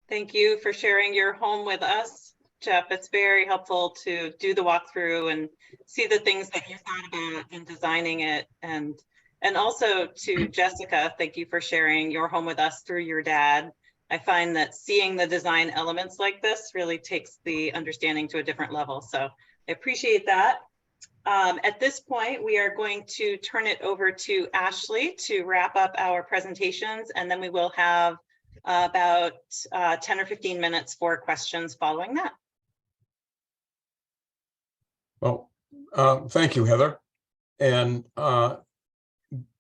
Thank you for sharing your home with us, Jeff. It's very helpful to do the walkthrough and see the things that you thought about in designing it. And also to Jessica, thank you for sharing your home with us through your dad. I find that seeing the design elements like this really takes the understanding to a different level. So I appreciate that. At this point, we are going to turn it over to Ashley to wrap up our presentations, and then we will have about 10 or 15 minutes for questions following that. Well, thank you, Heather. And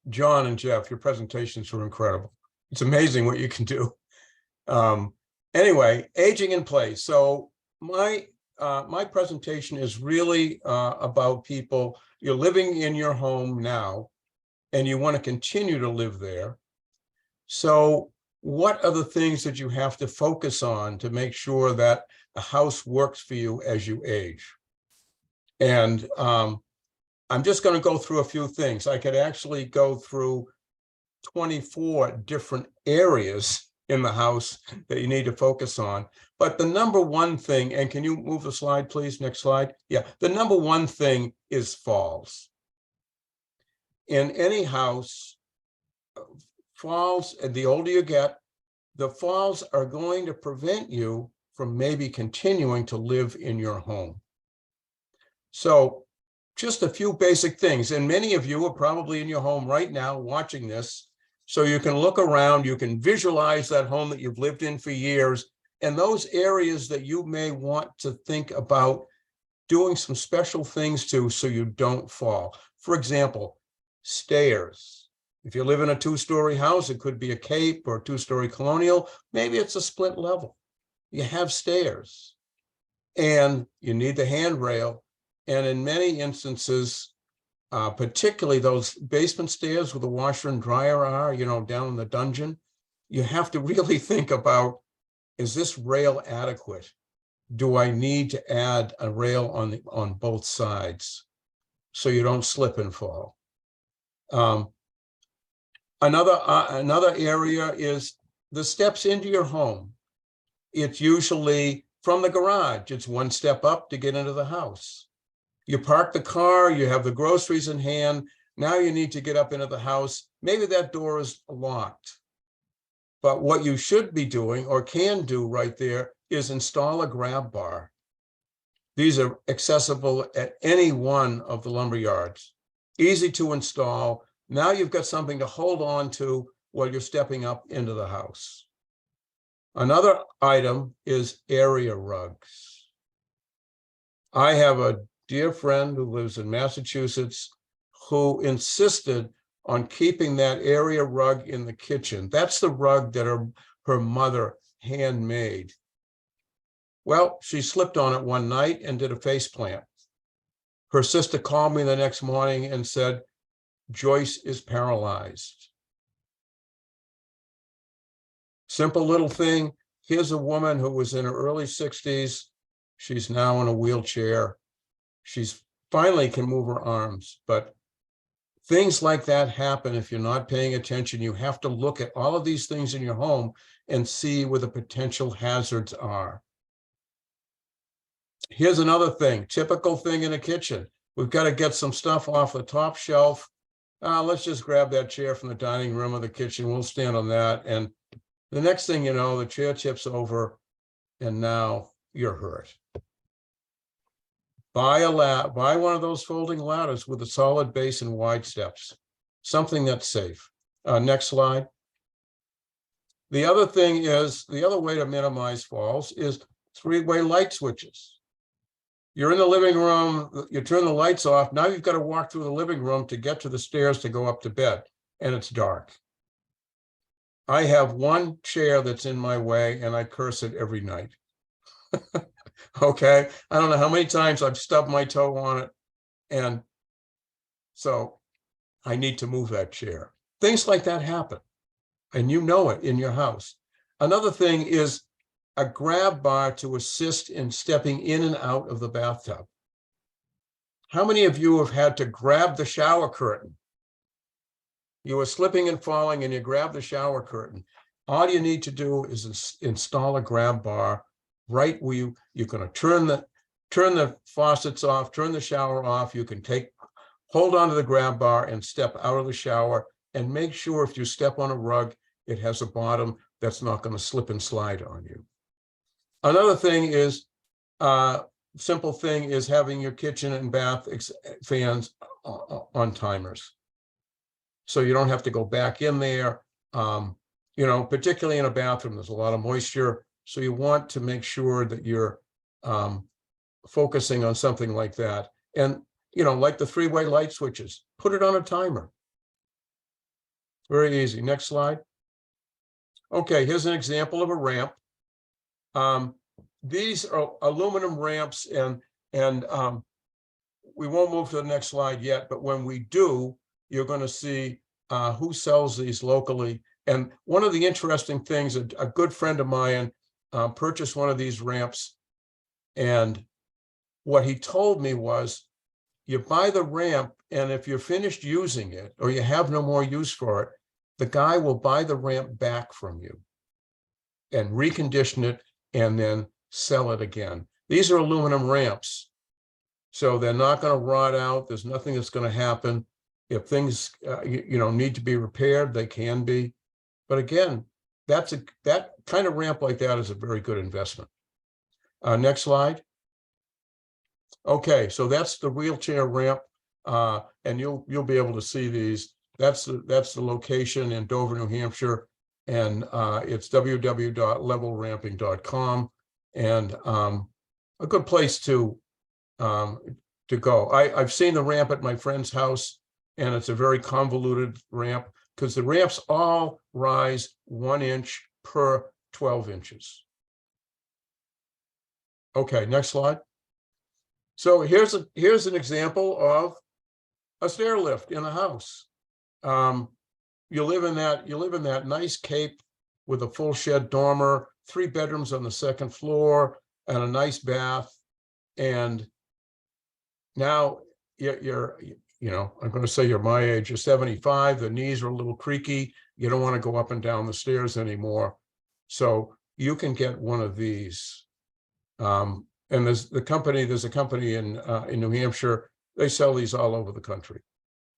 John and Jeff, your presentations were incredible. It's amazing what you can do. Anyway, aging in place. So my presentation is really about people. You're living in your home now and you want to continue to live there. So what are the things that you have to focus on to make sure that the house works for you as you age? And I'm just going to go through a few things. I could actually go through 24 different areas in the house that you need to focus on. But the number one thing, and can you move the slide, please? Next slide. Yeah, the number one thing is falls. In any house, falls, and the older you get, the falls are going to prevent you from maybe continuing to live in your home. So just a few basic things. And many of you are probably in your home right now watching this. So you can look around, you can visualize that home that you've lived in for years, and those areas that you may want to think about doing some special things to so you don't fall. For example, stairs, If you live in a 2-story house, it could be a cape or a 2-story colonial. Maybe it's a split level. You have stairs and you need the handrail. And in many instances, particularly those basement stairs where the washer and dryer are, down in the dungeon, you have to really think about, is this rail adequate? Do I need to add a rail on both sides so you don't slip and fall? Another area is the steps into your home. It's usually from the garage. It's one step up to get into the house. You park the car, you have the groceries in hand. Now you need to get up into the house. Maybe that door is locked. But what you should be doing or can do right there is install a grab bar. These are accessible at any one of the lumber yards. Easy to install. Now you've got something to hold on to while you're stepping up into the house. Another item is area rugs. I have a dear friend who lives in Massachusetts who insisted on keeping that area rug in the kitchen. That's the rug that her mother handmade. Well, she slipped on it one night and did a face plant. Her sister called me the next morning and said, Joyce is paralyzed. Simple little thing. Here's a woman who was in her early 60s. She's now in a wheelchair. She's finally can move her arms, but things like that happen if you're not paying attention. You have to look at all of these things in your home and see where the potential hazards are. Here's another thing, typical thing in a kitchen. We've got to get some stuff off the top shelf. Let's just grab that chair from the dining room or the kitchen. We'll stand on that. And the next thing you know, the chair tips over and now you're hurt. Buy one of those folding ladders with a solid base and wide steps, something that's safe. Next slide. The other thing is, the other way to minimize falls is 3-way light switches. You're in the living room, you turn the lights off. Now you've got to walk through the living room to get to the stairs to go up to bed, and it's dark. I have one chair that's in my way and I curse it every night. Okay, I don't know how many times I've stubbed my toe on it, and so I need to move that chair. Things like that happen, and you know it in your house. Another thing is a grab bar to assist in stepping in and out of the bathtub. How many of you have had to grab the shower curtain? You were slipping and falling and you grab the shower curtain. All you need to do is install a grab bar right where you're going to turn the faucets off, turn the shower off. You can hold onto the grab bar and step out of the shower, and make sure if you step on a rug, it has a bottom that's not going to slip and slide on you. Another thing is, simple thing is having your kitchen and bath fans on timers. So you don't have to go back in there. Particularly in a bathroom, there's a lot of moisture. So you want to make sure that you're focusing on something like that. And, like the 3-way light switches, put it on a timer. Very easy. Next slide. Okay, here's an example of a ramp. These are aluminum ramps, and we won't move to the next slide yet, but when we do, you're going to see who sells these locally. And one of the interesting things, a good friend of mine purchased one of these ramps, and what he told me was, you buy the ramp, and if you're finished using it or you have no more use for it, the guy will buy the ramp back from you and recondition it and then sell it again. These are aluminum ramps, so they're not going to rot out. There's nothing that's going to happen. If things need to be repaired, they can be. But again, that kind of ramp like that is a very good investment. Next slide. Okay, so that's the wheelchair ramp, and you'll be able to see these. That's the location in Dover, New Hampshire, and it's www.levelramping.com, and a good place to go. I've seen the ramp at my friend's house, and it's a very convoluted ramp. because the ramps all rise 1 inch per 12 inches. Okay, next slide. So here's an example of a stair lift in a house. You live in that nice cape with a full shed dormer, 3 bedrooms on the 2nd floor, and a nice bath. And now you're I'm going to say you're my age. You're 75. The knees are a little creaky. You don't want to go up and down the stairs anymore. So you can get one of these. And there's a company in New Hampshire. They sell these all over the country,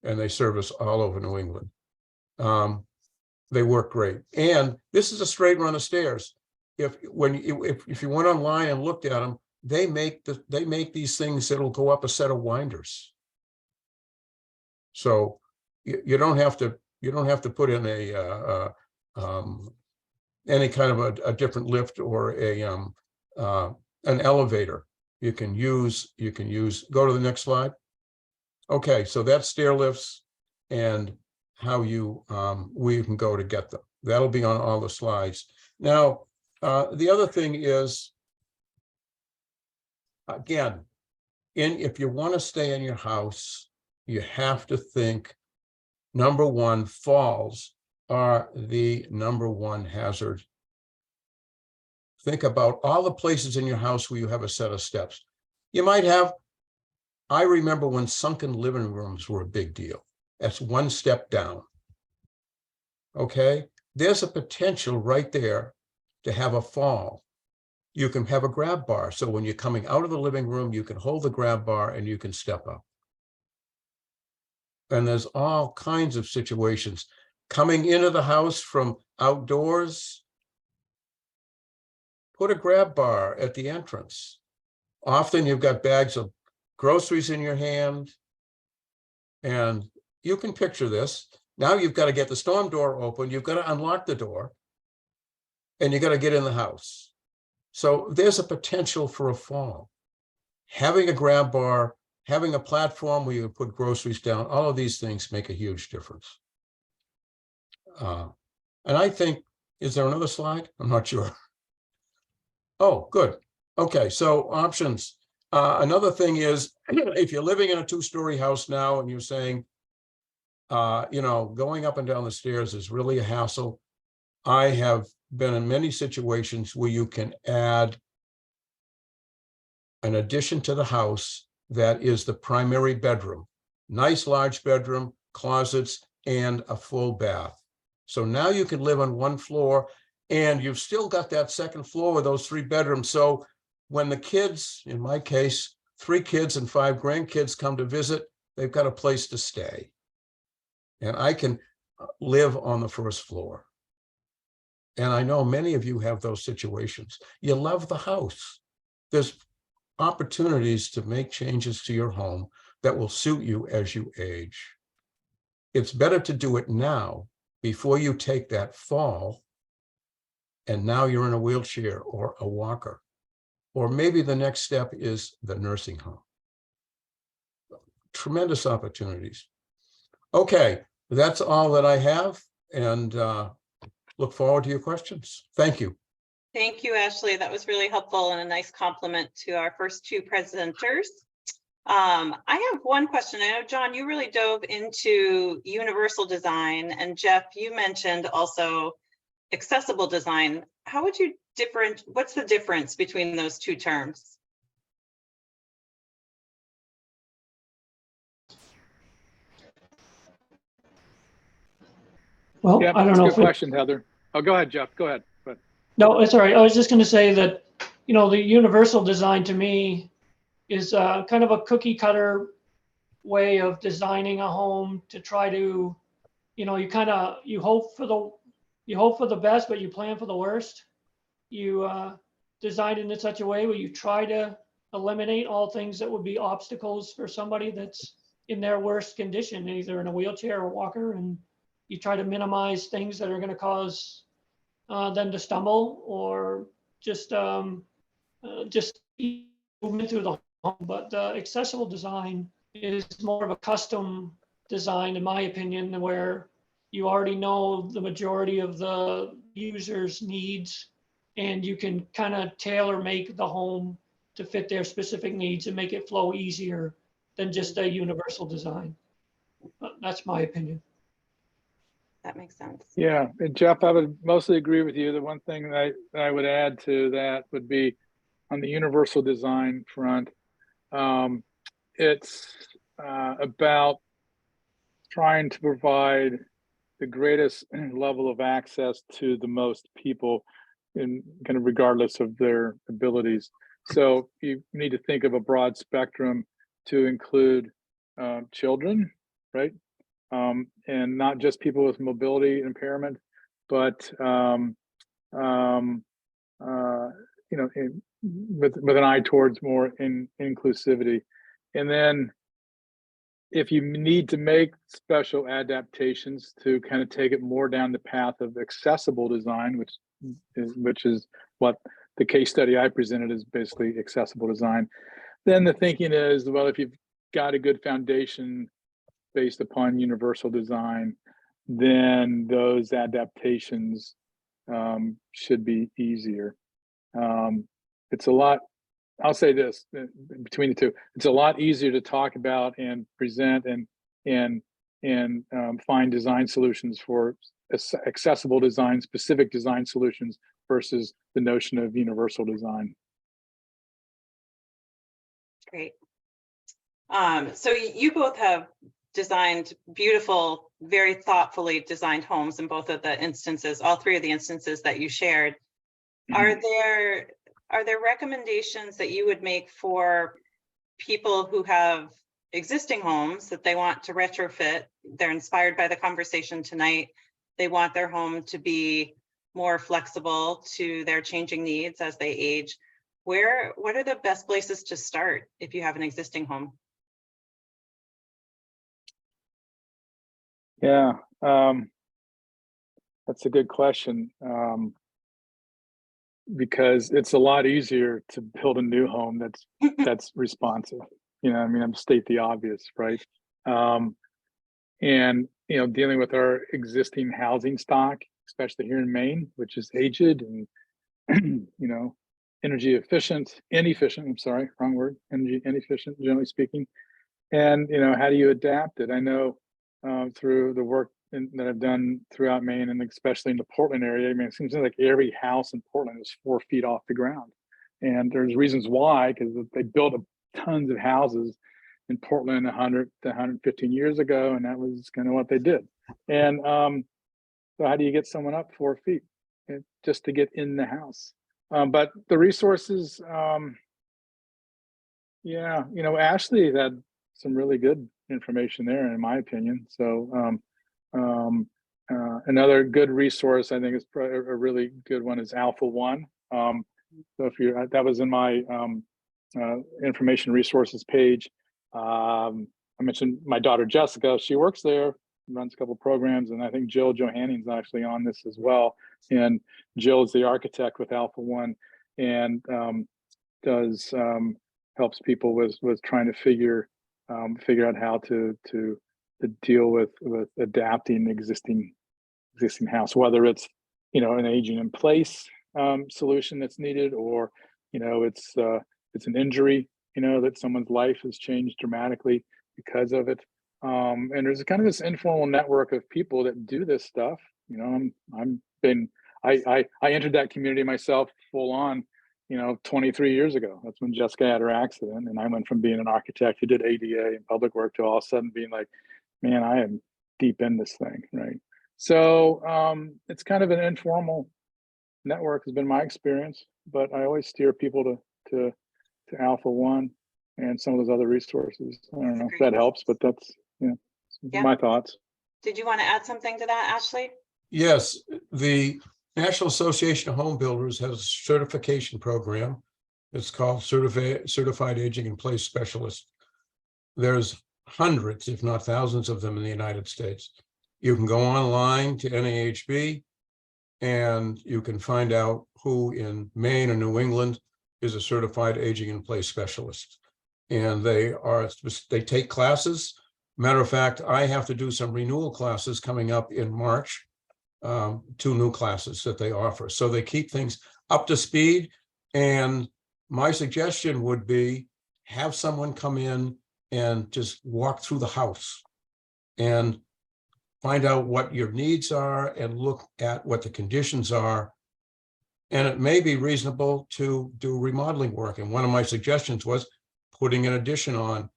and they service all over New England. They work great. And this is a straight run of stairs. If you went online and looked at them, they make these things that'll go up a set of winders. So you don't have to put in any kind of a different lift or an elevator. You can use, go to the next slide. Okay, so that's stair lifts and how we can go to get them. That'll be on all the slides. Now, the other thing is, again, if you want to stay in your house, you have to think, number one, falls are the number one hazard. Think about all the places in your house where you have a set of steps. You might have, I remember when sunken living rooms were a big deal. That's 1 step down. Okay, there's a potential right there to have a fall. You can have a grab bar. So when you're coming out of the living room, you can hold the grab bar and you can step up. And there's all kinds of situations. Coming into the house from outdoors, put a grab bar at the entrance. Often you've got bags of groceries in your hand, and you can picture this. Now you've got to get the storm door open, you've got to unlock the door, and you got to get in the house. So there's a potential for a fall. Having a grab bar, having a platform where you put groceries down, all of these things make a huge difference. And I think, is there another slide? I'm not sure. Oh, good. Okay, so options. Another thing is, if you're living in a 2-story house now and you're saying, going up and down the stairs is really a hassle. I have been in many situations where you can add an addition to the house that is the primary bedroom. Nice large bedroom, closets, and a full bath. So now you can live on 1 floor, and you've still got that 2nd floor with those 3 bedrooms. So when the kids, in my case, 3 kids and 5 grandkids come to visit, they've got a place to stay. And I can live on the 1st floor. And I know many of you have those situations. You love the house. There's opportunities to make changes to your home that will suit you as you age. It's better to do it now before you take that fall, and now you're in a wheelchair or a walker. Or maybe the next step is the nursing home. Tremendous opportunities. Okay, that's all that I have, and look forward to your questions. Thank you. Thank you, Ashley. That was really helpful and a nice compliment to our first 2 presenters. I have one question. I know, John, you really dove into universal design, and Jeff, you mentioned also accessible design. How would you what's the difference between those 2 terms? Well, Yeah, I don't that's a know good question, Heather. Oh, go ahead, Jeff. Go ahead. No, it's all right. I was just going to say that, the universal design to me is kind of a cookie cutter way of designing a home to try to, you hope for the best, but you plan for the worst. You design it in such a way where you try to eliminate all things that would be obstacles for somebody that's in their worst condition, either in a wheelchair or walker, and you try to minimize things that are going to cause them to stumble or just movement through the home. But accessible design is more of a custom design, in my opinion, where you already know the majority of the user's needs, and you can kind of tailor make the home to fit their specific needs and make it flow easier than just a universal design. That's my opinion. That makes sense. Yeah, and Jeff, I would mostly agree with you. The one thing that I would add to that would be on the universal design front. It's about trying to provide the greatest level of access to the most people, in kind of regardless of their abilities. So you need to think of a broad spectrum to include children, right? And not just people with mobility impairment, but you know, with an eye towards more inclusivity. And then if you need to make special adaptations to kind of take it more down the path of accessible design, which is what the case study I presented is basically accessible design, then the thinking is, well, if you've got a good foundation based upon universal design, then those adaptations should be easier. It's a lot, I'll say this, between the two, it's a lot easier to talk about and present and find design solutions for accessible design, specific design solutions versus the notion of universal design. Great. So you both have designed beautiful, very thoughtfully designed homes in both of the instances, all three of the instances that you shared. Are there recommendations that you would make for people who have existing homes that they want to retrofit? They're inspired by the conversation tonight. They want their home to be more flexible to their changing needs as they age. What are the best places to start if you have an existing home? Yeah, that's a good question. Because it's a lot easier to build a new home that's responsive. You know, I mean, I'm state the obvious, right? And you know, dealing with our existing housing stock, especially here in Maine, which is aged and you know, inefficient. I'm sorry, wrong word. Energy inefficient, generally speaking. And you know, how do you adapt it? I know through the work that I've done throughout Maine and especially in the Portland area, I mean, it seems like every house in Portland is 4 feet off the ground. And there's reasons why, because they built tons of houses in Portland 100 to 115 years ago, and that was kind of what they did. And so how do you get someone up 4 feet just to get in the house? But the resources, yeah, you know, Ashley had some really good information there, in my opinion. So another good resource I think is a really good one is Alpha One. So if that was in my information resources page. I mentioned my daughter Jessica. She works there, runs a couple programs, and I think Jill Johanning's actually on this as well. And Jill is the architect with Alpha One, and does helps people with trying to figure out how to deal with adapting existing house, whether it's, you know, an aging in place solution that's needed, or, you know, it's an injury, you know, that someone's life has changed dramatically because of it. And there's kind of this informal network of people that do this stuff. You know, I entered that community myself full on, you know, 23 years ago. That's when Jessica had her accident, and I went from being an architect who did ADA and public work to all of a sudden being like, man, I am deep in this thing, right? So it's kind of an informal network has been my experience, but I always steer people to Alpha One and some of those other resources. I don't know if that helps, but that's, you know, my thoughts. Did you want to add something to that, Ashley? Yes, the National Association of Home Builders has a certification program. It's called Certified Aging in Place Specialist. There's hundreds, if not thousands of them in the United States. You can go online to NAHB and you can find out who in Maine or New England is a certified aging in place specialist. And they take classes. Matter of fact, I have to do some renewal classes coming up in March, 2 new classes that they offer. So they keep things up to speed. And my suggestion would be have someone come in and just walk through the house and find out what your needs are and look at what the conditions are. And it may be reasonable to do remodeling work. And one of my suggestions was putting an addition on,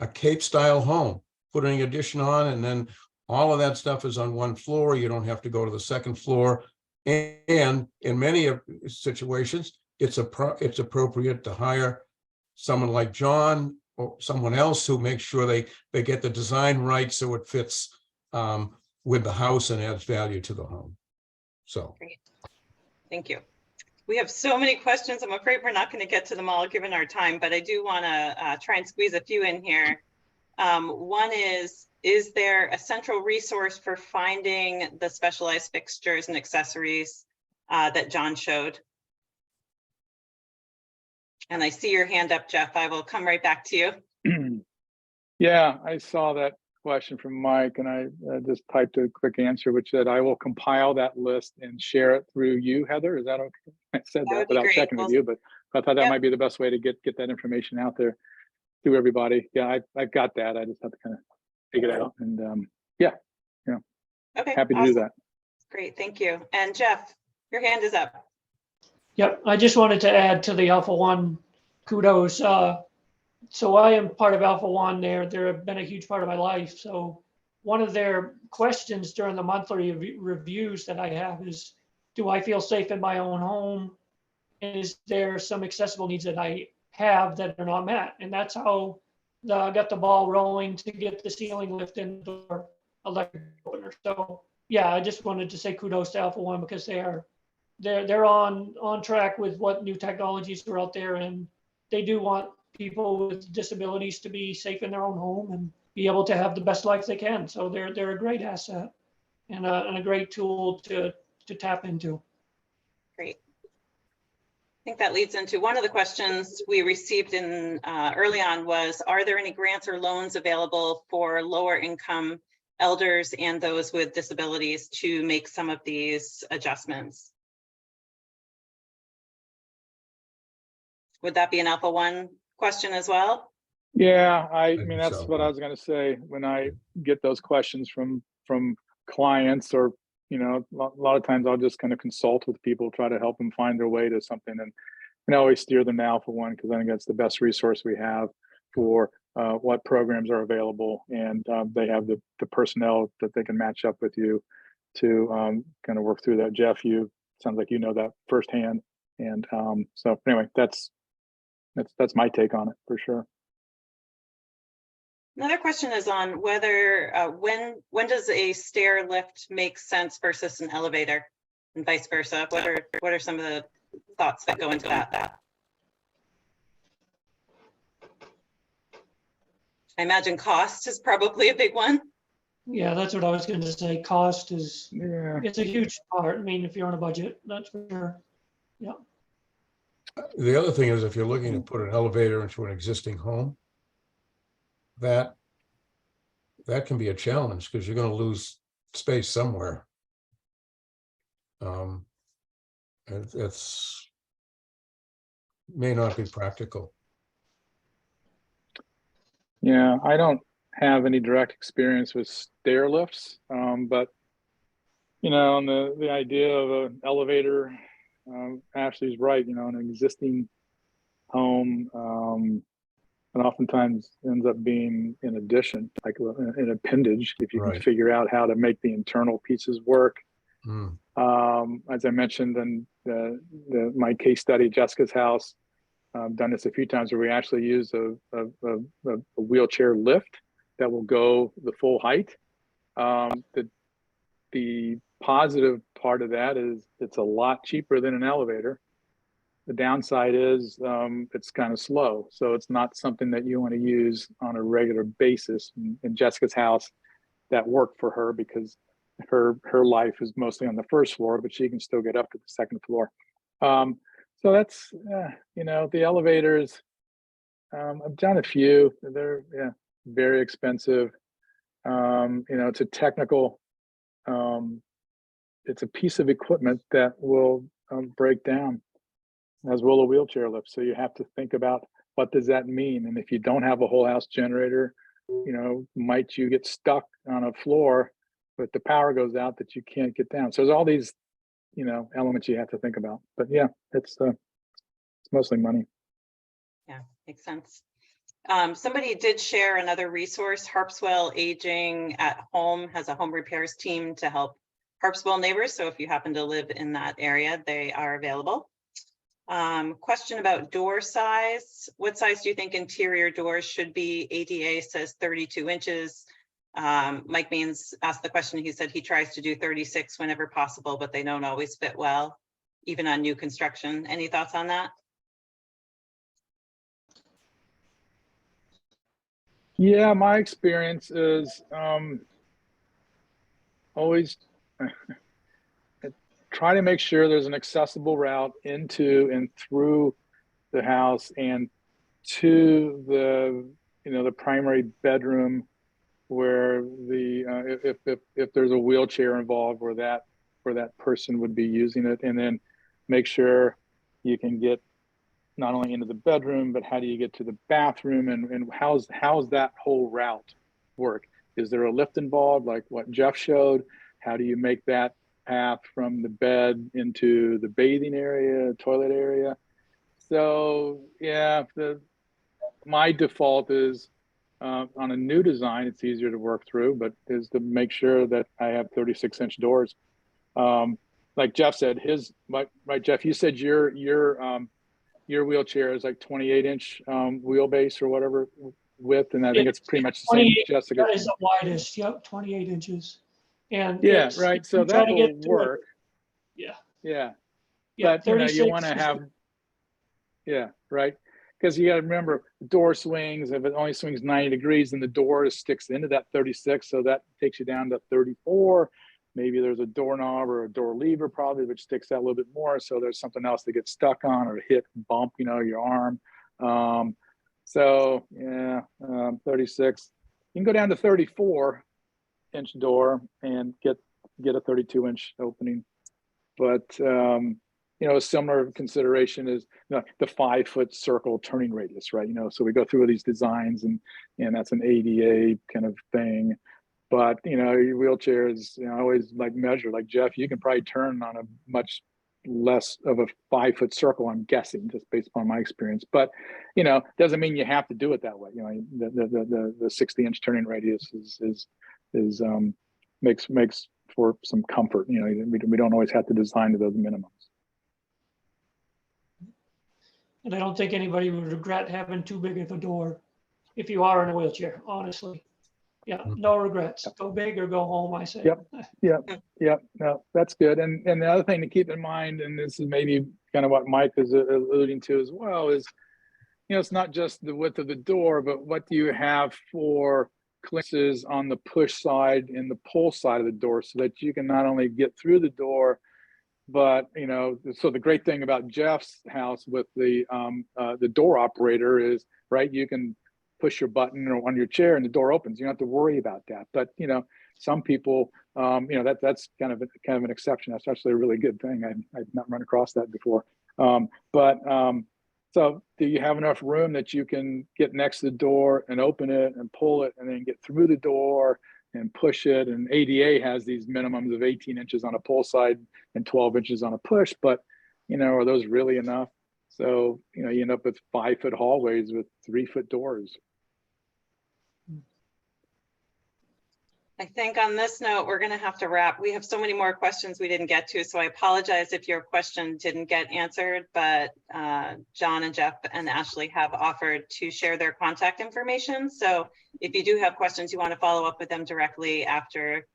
a Cape style home, putting an addition on, and then all of that stuff is on one floor. You don't have to go to the second floor. And in many situations, it's appropriate to hire someone like John or someone else who makes sure they get the design right so it fits with the house and adds value to the home. So. Great. Thank you. We have so many questions. I'm afraid we're not going to get to them all given our time, but I do want to try and squeeze a few in here. One is there a central resource for finding the specialized fixtures and accessories that John showed? And I see your hand up, Jeff. I will come right back to you. Yeah, I saw that question from Mike, and I just typed a quick answer, which said, I will compile that list and share it through you, Heather. Is that okay? I said that without checking with you, but I thought that might be the best way to get that information out there to everybody. Yeah, I've got that. I just have to kind of figure it out. And yeah, Okay, happy to do that. Great, thank you. And Jeff, your hand is up. Yep, I just wanted to add to the Alpha One kudos. So I am part of Alpha One. They're have been a huge part of my life. So one of their questions during the monthly reviews that I have is, do I feel safe in my own home? And is there some accessible needs that I have that are not met? And that's how I got the ball rolling to get the ceiling lift and door electric opener. So yeah, I just wanted to say kudos to Alpha One because they're on track with what new technologies are out there, and they do want people with disabilities to be safe in their own home and be able to have the best life they can. So they're a great asset and a great tool to tap into. Great. I think that leads into one of the questions we received in early on was, are there any grants or loans available for lower income elders and those with disabilities to make some of these adjustments? Would that be an Alpha One question as well? Yeah, I mean, that's so. what I was going to say when I get those questions from clients, or a lot of times I'll just kind of consult with people, try to help them find their way to something, and I always steer them to Alpha One because I think that's the best resource we have for what programs are available, and they have the personnel that they can match up with you to kind of work through that. Jeff, you sounds like you know that firsthand, and so anyway, that's my take on it for sure. Another question is on whether when does a stair lift make sense versus an elevator, and vice versa. What are some of the thoughts that go into that? I imagine cost is probably a big one. Yeah, that's what I was going to say. Cost is it's a huge part. I mean, if you're on a budget, that's for sure. Yeah. The other thing is, if you're looking to put an elevator into an existing home, that can be a challenge because you're going to lose space somewhere. It's may not be practical. Yeah, I don't have any direct experience with stair lifts, but on the idea of an elevator, Ashley's right. In an existing home, and oftentimes ends up being an addition, like an appendage, if you can figure out how to make the internal pieces work. As I mentioned in my case study, Jessica's house, I've done this a few times where we actually use a wheelchair lift that will go the full height. The positive part of that is it's a lot cheaper than an elevator. The downside is it's kind of slow. So it's not something that you want to use on a regular basis. In Jessica's house, that worked for her because her life is mostly on the first floor, but she can still get up to the second floor. So that's, the elevators, I've done a few. very expensive. It's a technical, it's a piece of equipment that will break down, as will a wheelchair lift. So you have to think about, what does that mean? And if you don't have a whole house generator, might you get stuck on a floor but the power goes out that you can't get down. So there's all these, elements you have to think about. But yeah, it's mostly money. Yeah, makes sense. Somebody did share another resource. Harpswell Aging at Home has a home repairs team to help Harpswell neighbors. So if you happen to live in that area, they are available. Question about door size. What size do you think interior doors should be? ADA says 32 inches. Mike Means asked the question. He said he tries to do 36 whenever possible, but they don't always fit well, even on new construction. Any thoughts on that? Yeah, my experience is always try to make sure there's an accessible route into and through the house and to the primary bedroom, where if there's a wheelchair involved, where that person would be using it, and then make sure you can get not only into the bedroom, but how do you get to the bathroom, and how's that whole route work? Is there a lift involved, like what Jeff showed? How do you make that path from the bed into the bathing area, toilet area? So yeah, my default is on a new design, it's easier to work through, but is to make sure that I have 36-inch doors. Like Jeff said, right, Jeff, you said your wheelchair is like 28-inch wheelbase or whatever width, and I think it's pretty much the same. Jessica is the widest. Yep, 28 inches. And yeah, right. So that will work. Yeah. Yeah. Yeah. But you want to have. Yeah. Right. Because you got to remember, the door swings. If it only swings 90 degrees, then the door sticks into that 36, so that takes you down to 34. Maybe there's a doorknob or a door lever probably, which sticks out a little bit more. So there's something else to get stuck on or hit, bump, your arm. So yeah, 36. You can go down to 34-inch door and get a 32-inch opening. But a similar consideration is the 5-foot circle turning radius, right? So we go through these designs, and that's an ADA kind of thing. But your wheelchair is always like measure. Like Jeff, you can probably turn on a much less of a 5-foot circle, I'm guessing, just based upon my experience. But doesn't mean you have to do it that way. The 60-inch turning radius is makes for some comfort. We don't always have to design to those minimums. And I don't think anybody would regret having too big of a door if you are in a wheelchair, honestly. Yeah, no regrets. Go big or go home, I say. Yep. No, that's good. And the other thing to keep in mind, and this is maybe kind of what Mike is alluding to as well, is it's not just the width of the door, but what do you have for clearances on the push side and the pull side of the door, so that you can not only get through the door, but so the great thing about Jeff's house with the door operator is, right, you can push your button or on your chair and the door opens. You don't have to worry about that. But some people, that's kind of an exception. That's actually a really good thing. I've not run across that before. So do you have enough room that you can get next to the door and open it and pull it and then get through the door and push it? And ADA has these minimums of 18 inches on a pull side and 12 inches on a push, but are those really enough? So you end up with 5-foot hallways with 3-foot doors. I think on this note, we're going to have to wrap. We have so many more questions we didn't get to, so I apologize if your question didn't get answered, but John and Jeff and Ashley have offered to share their contact information. So if you do have questions, you want to follow up with them directly after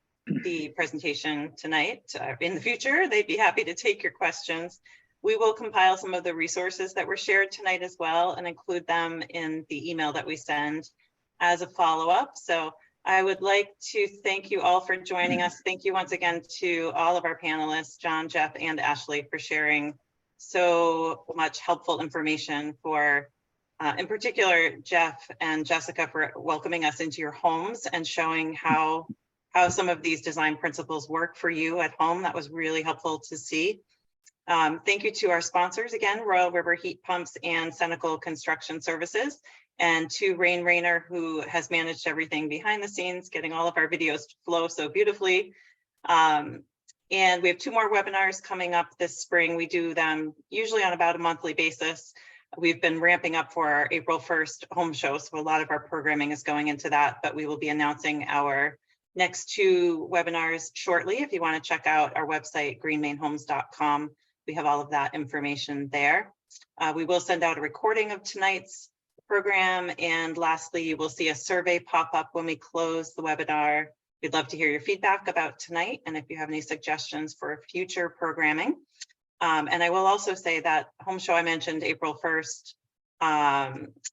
the presentation tonight, in the future, they'd be happy to take your questions. We will compile some of the resources that were shared tonight as well and include them in the email that we send as a follow-up. So I would like to thank you all for joining us. Thank you once again to all of our panelists, John, Jeff, and Ashley, for sharing so much helpful information for In particular, Jeff and Jessica, for welcoming us into your homes and showing how some of these design principles work for you at home. That was really helpful to see. Thank you to our sponsors again, Royal River Heat Pumps and Senecal Construction Services, and to Rain Rainer, who has managed everything behind the scenes, getting all of our videos to flow so beautifully. And we have 2 more webinars coming up this spring. We do them usually on about a monthly basis. We've been ramping up for our April 1st home show, so a lot of our programming is going into that, but we will be announcing our next 2 webinars shortly. If you want to check out our website, greenmainhomes.com, we have all of that information there. We will send out a recording of tonight's program, and lastly, you will see a survey pop up when we close the webinar. We'd love to hear your feedback about tonight, and if you have any suggestions for future programming. And I will also say that home show I mentioned, April 1st,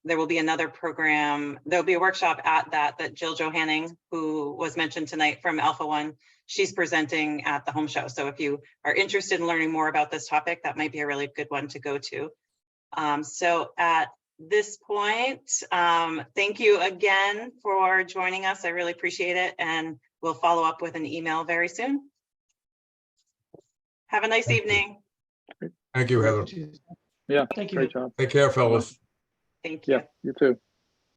there will be another program. There'll be a workshop at that Jill Johanning, who was mentioned tonight from Alpha One, she's presenting at the home show. So if you are interested in learning more about this topic, that might be a really good one to go to. So at this point, thank you again for joining us. I really appreciate it, and we'll follow up with an email very soon. Have a nice evening. Thank you, Heather. Yeah, Thank you. great job. Take care, fellas. Thank you. Yeah, you too.